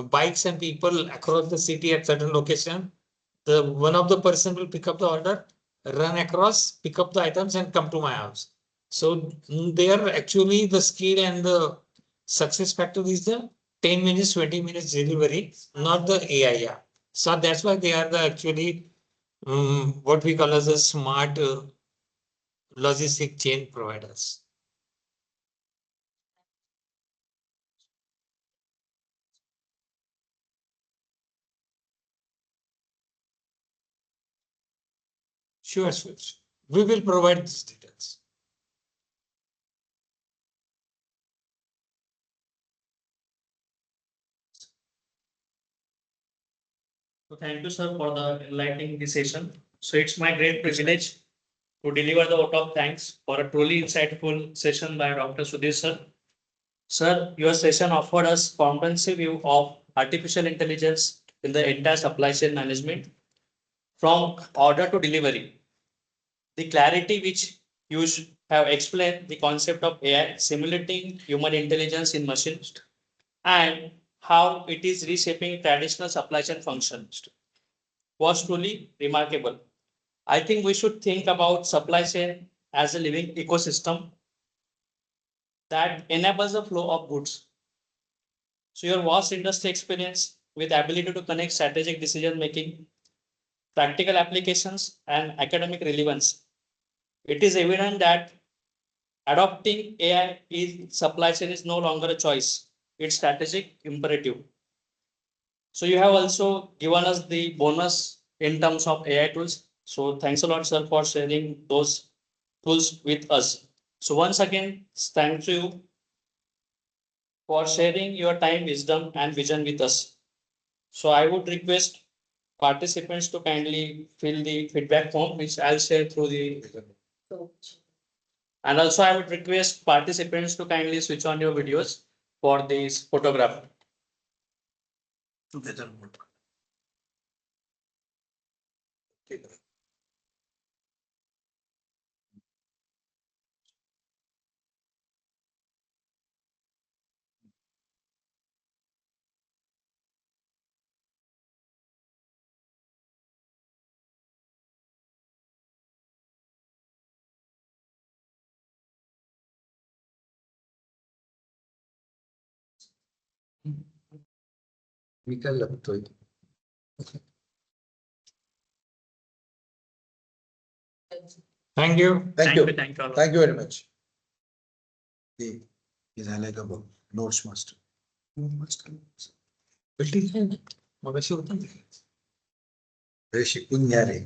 bikes and people across the city at certain location. The one of the person will pick up the order, run across, pick up the items and come to my house. So they are actually the skill and the success factor is the 10 minutes, 20 minutes delivery, not the AI. Yeah. So that's why they are the actually what we call as a smart logistic chain providers. Sure, sure. We will provide these details. So thank you, sir, for the enlightening this session. So it's my great privilege to deliver the vote of thanks for a truly insightful session by Dr. Sudhir, sir. Sir, your session offered us comprehensive view of artificial intelligence in the entire supply chain management, from order to delivery. The clarity which you have explained the concept of AI simulating human intelligence in machines and how it is reshaping traditional supply chain functions was truly remarkable. I think we should think about supply chain as a living ecosystem that enables the flow of goods. So your vast industry experience with ability to connect strategic decision making, practical applications, and academic relevance, it is evident that adopting AI in supply chain is no longer a choice; it's strategic imperative. So you have also given us the bonus in terms of AI tools. So thanks a lot, sir, for sharing those tools with us. So once again, thank you for sharing your time, wisdom, and vision with us. So I would request participants to kindly fill the feedback form, which I'll share through the. And also I would request participants to kindly switch on your videos for this photograph. Together. मी काय लागतोय Thank you. Thank you. Thank you all. Thank you very much. हे झालंय का बघ notes master मगाशी होतं ना. हे शिकून घ्या रे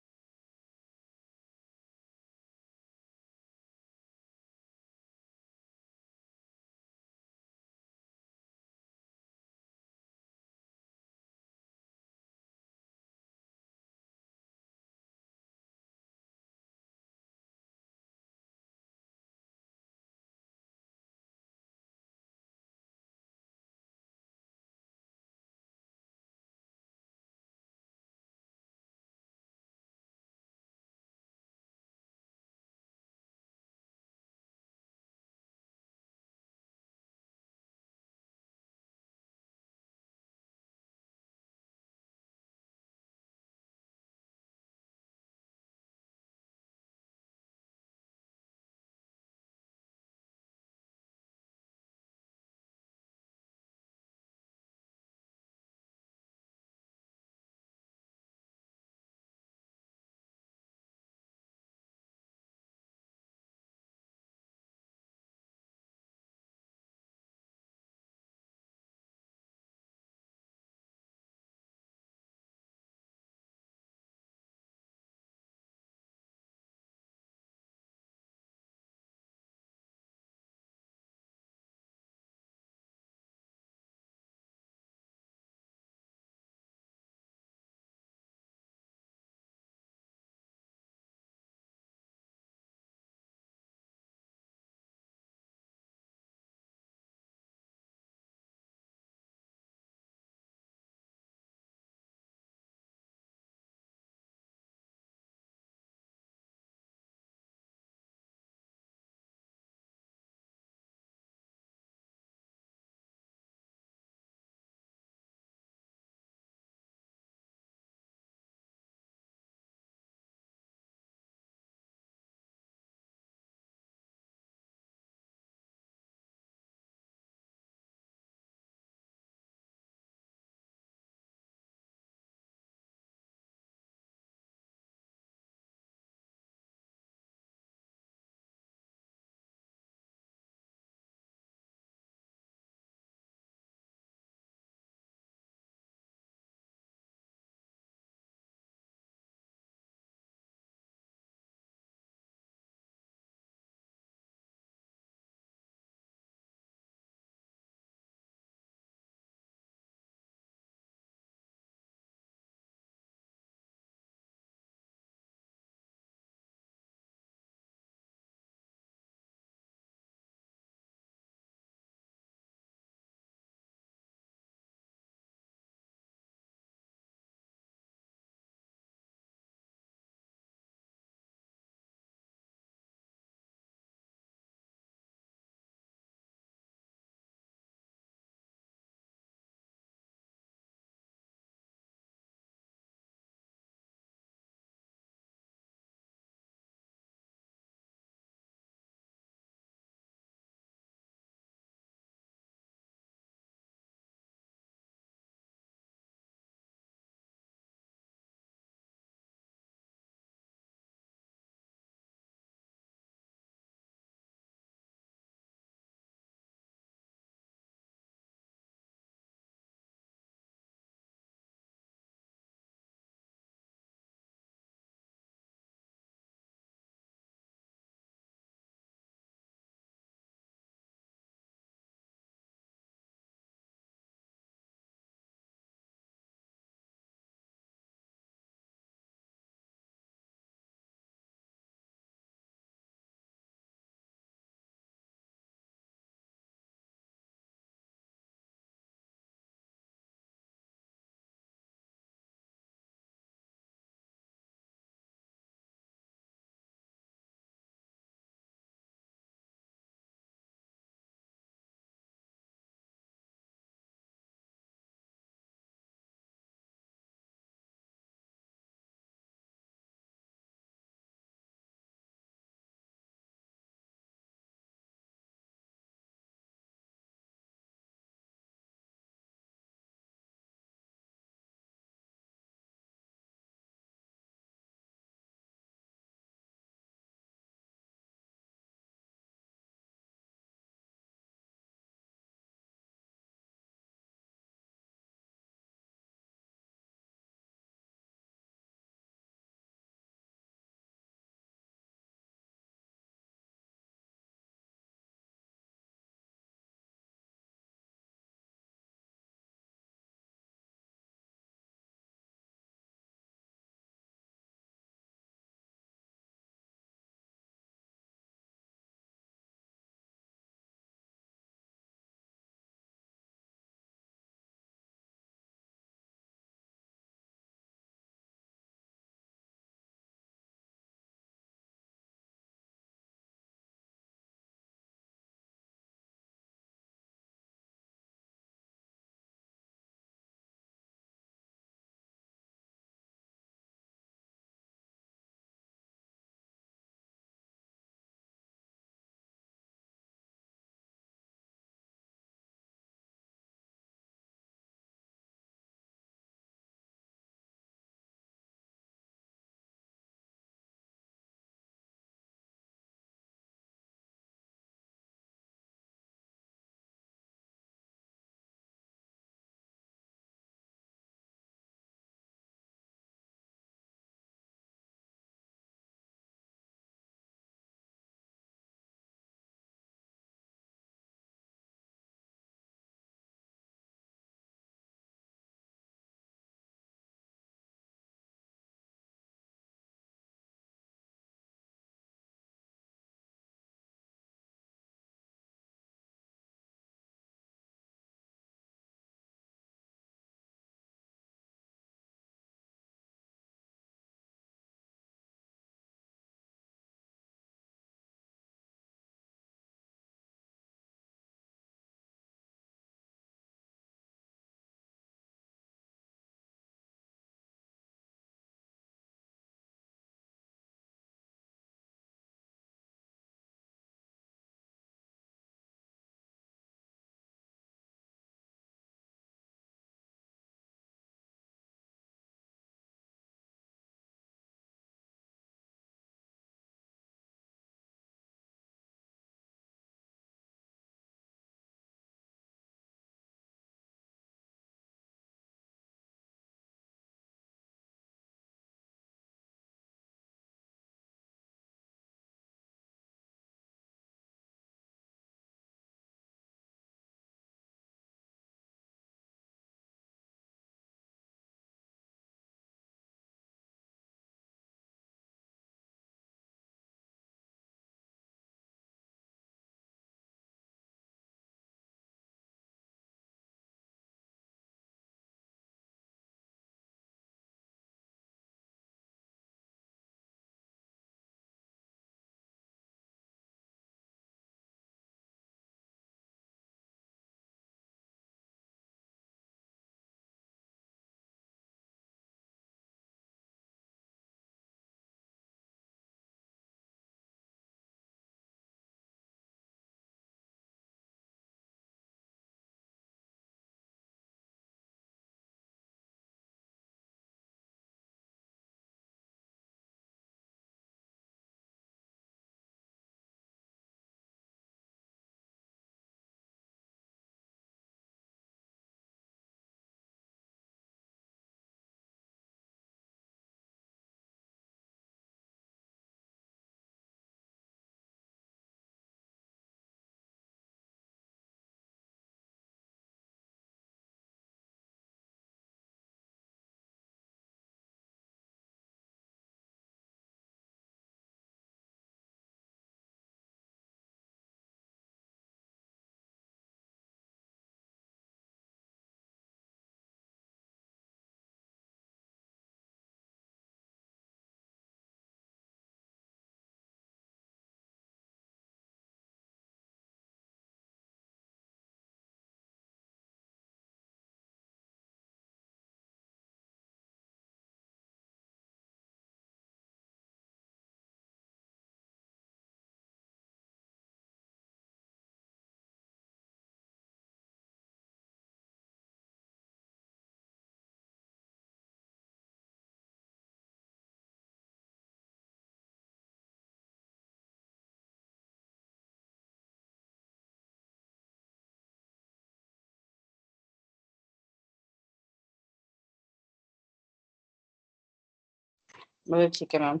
बोले ठीक है मैम।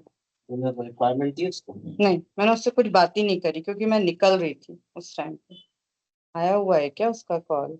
रिक्वायरमेंट थी उसको? नहीं, मैंने उससे कुछ बात ही नहीं करी क्योंकि मैं निकल रही थी उस टाइम पे। आया हुआ है क्या उसका कॉल?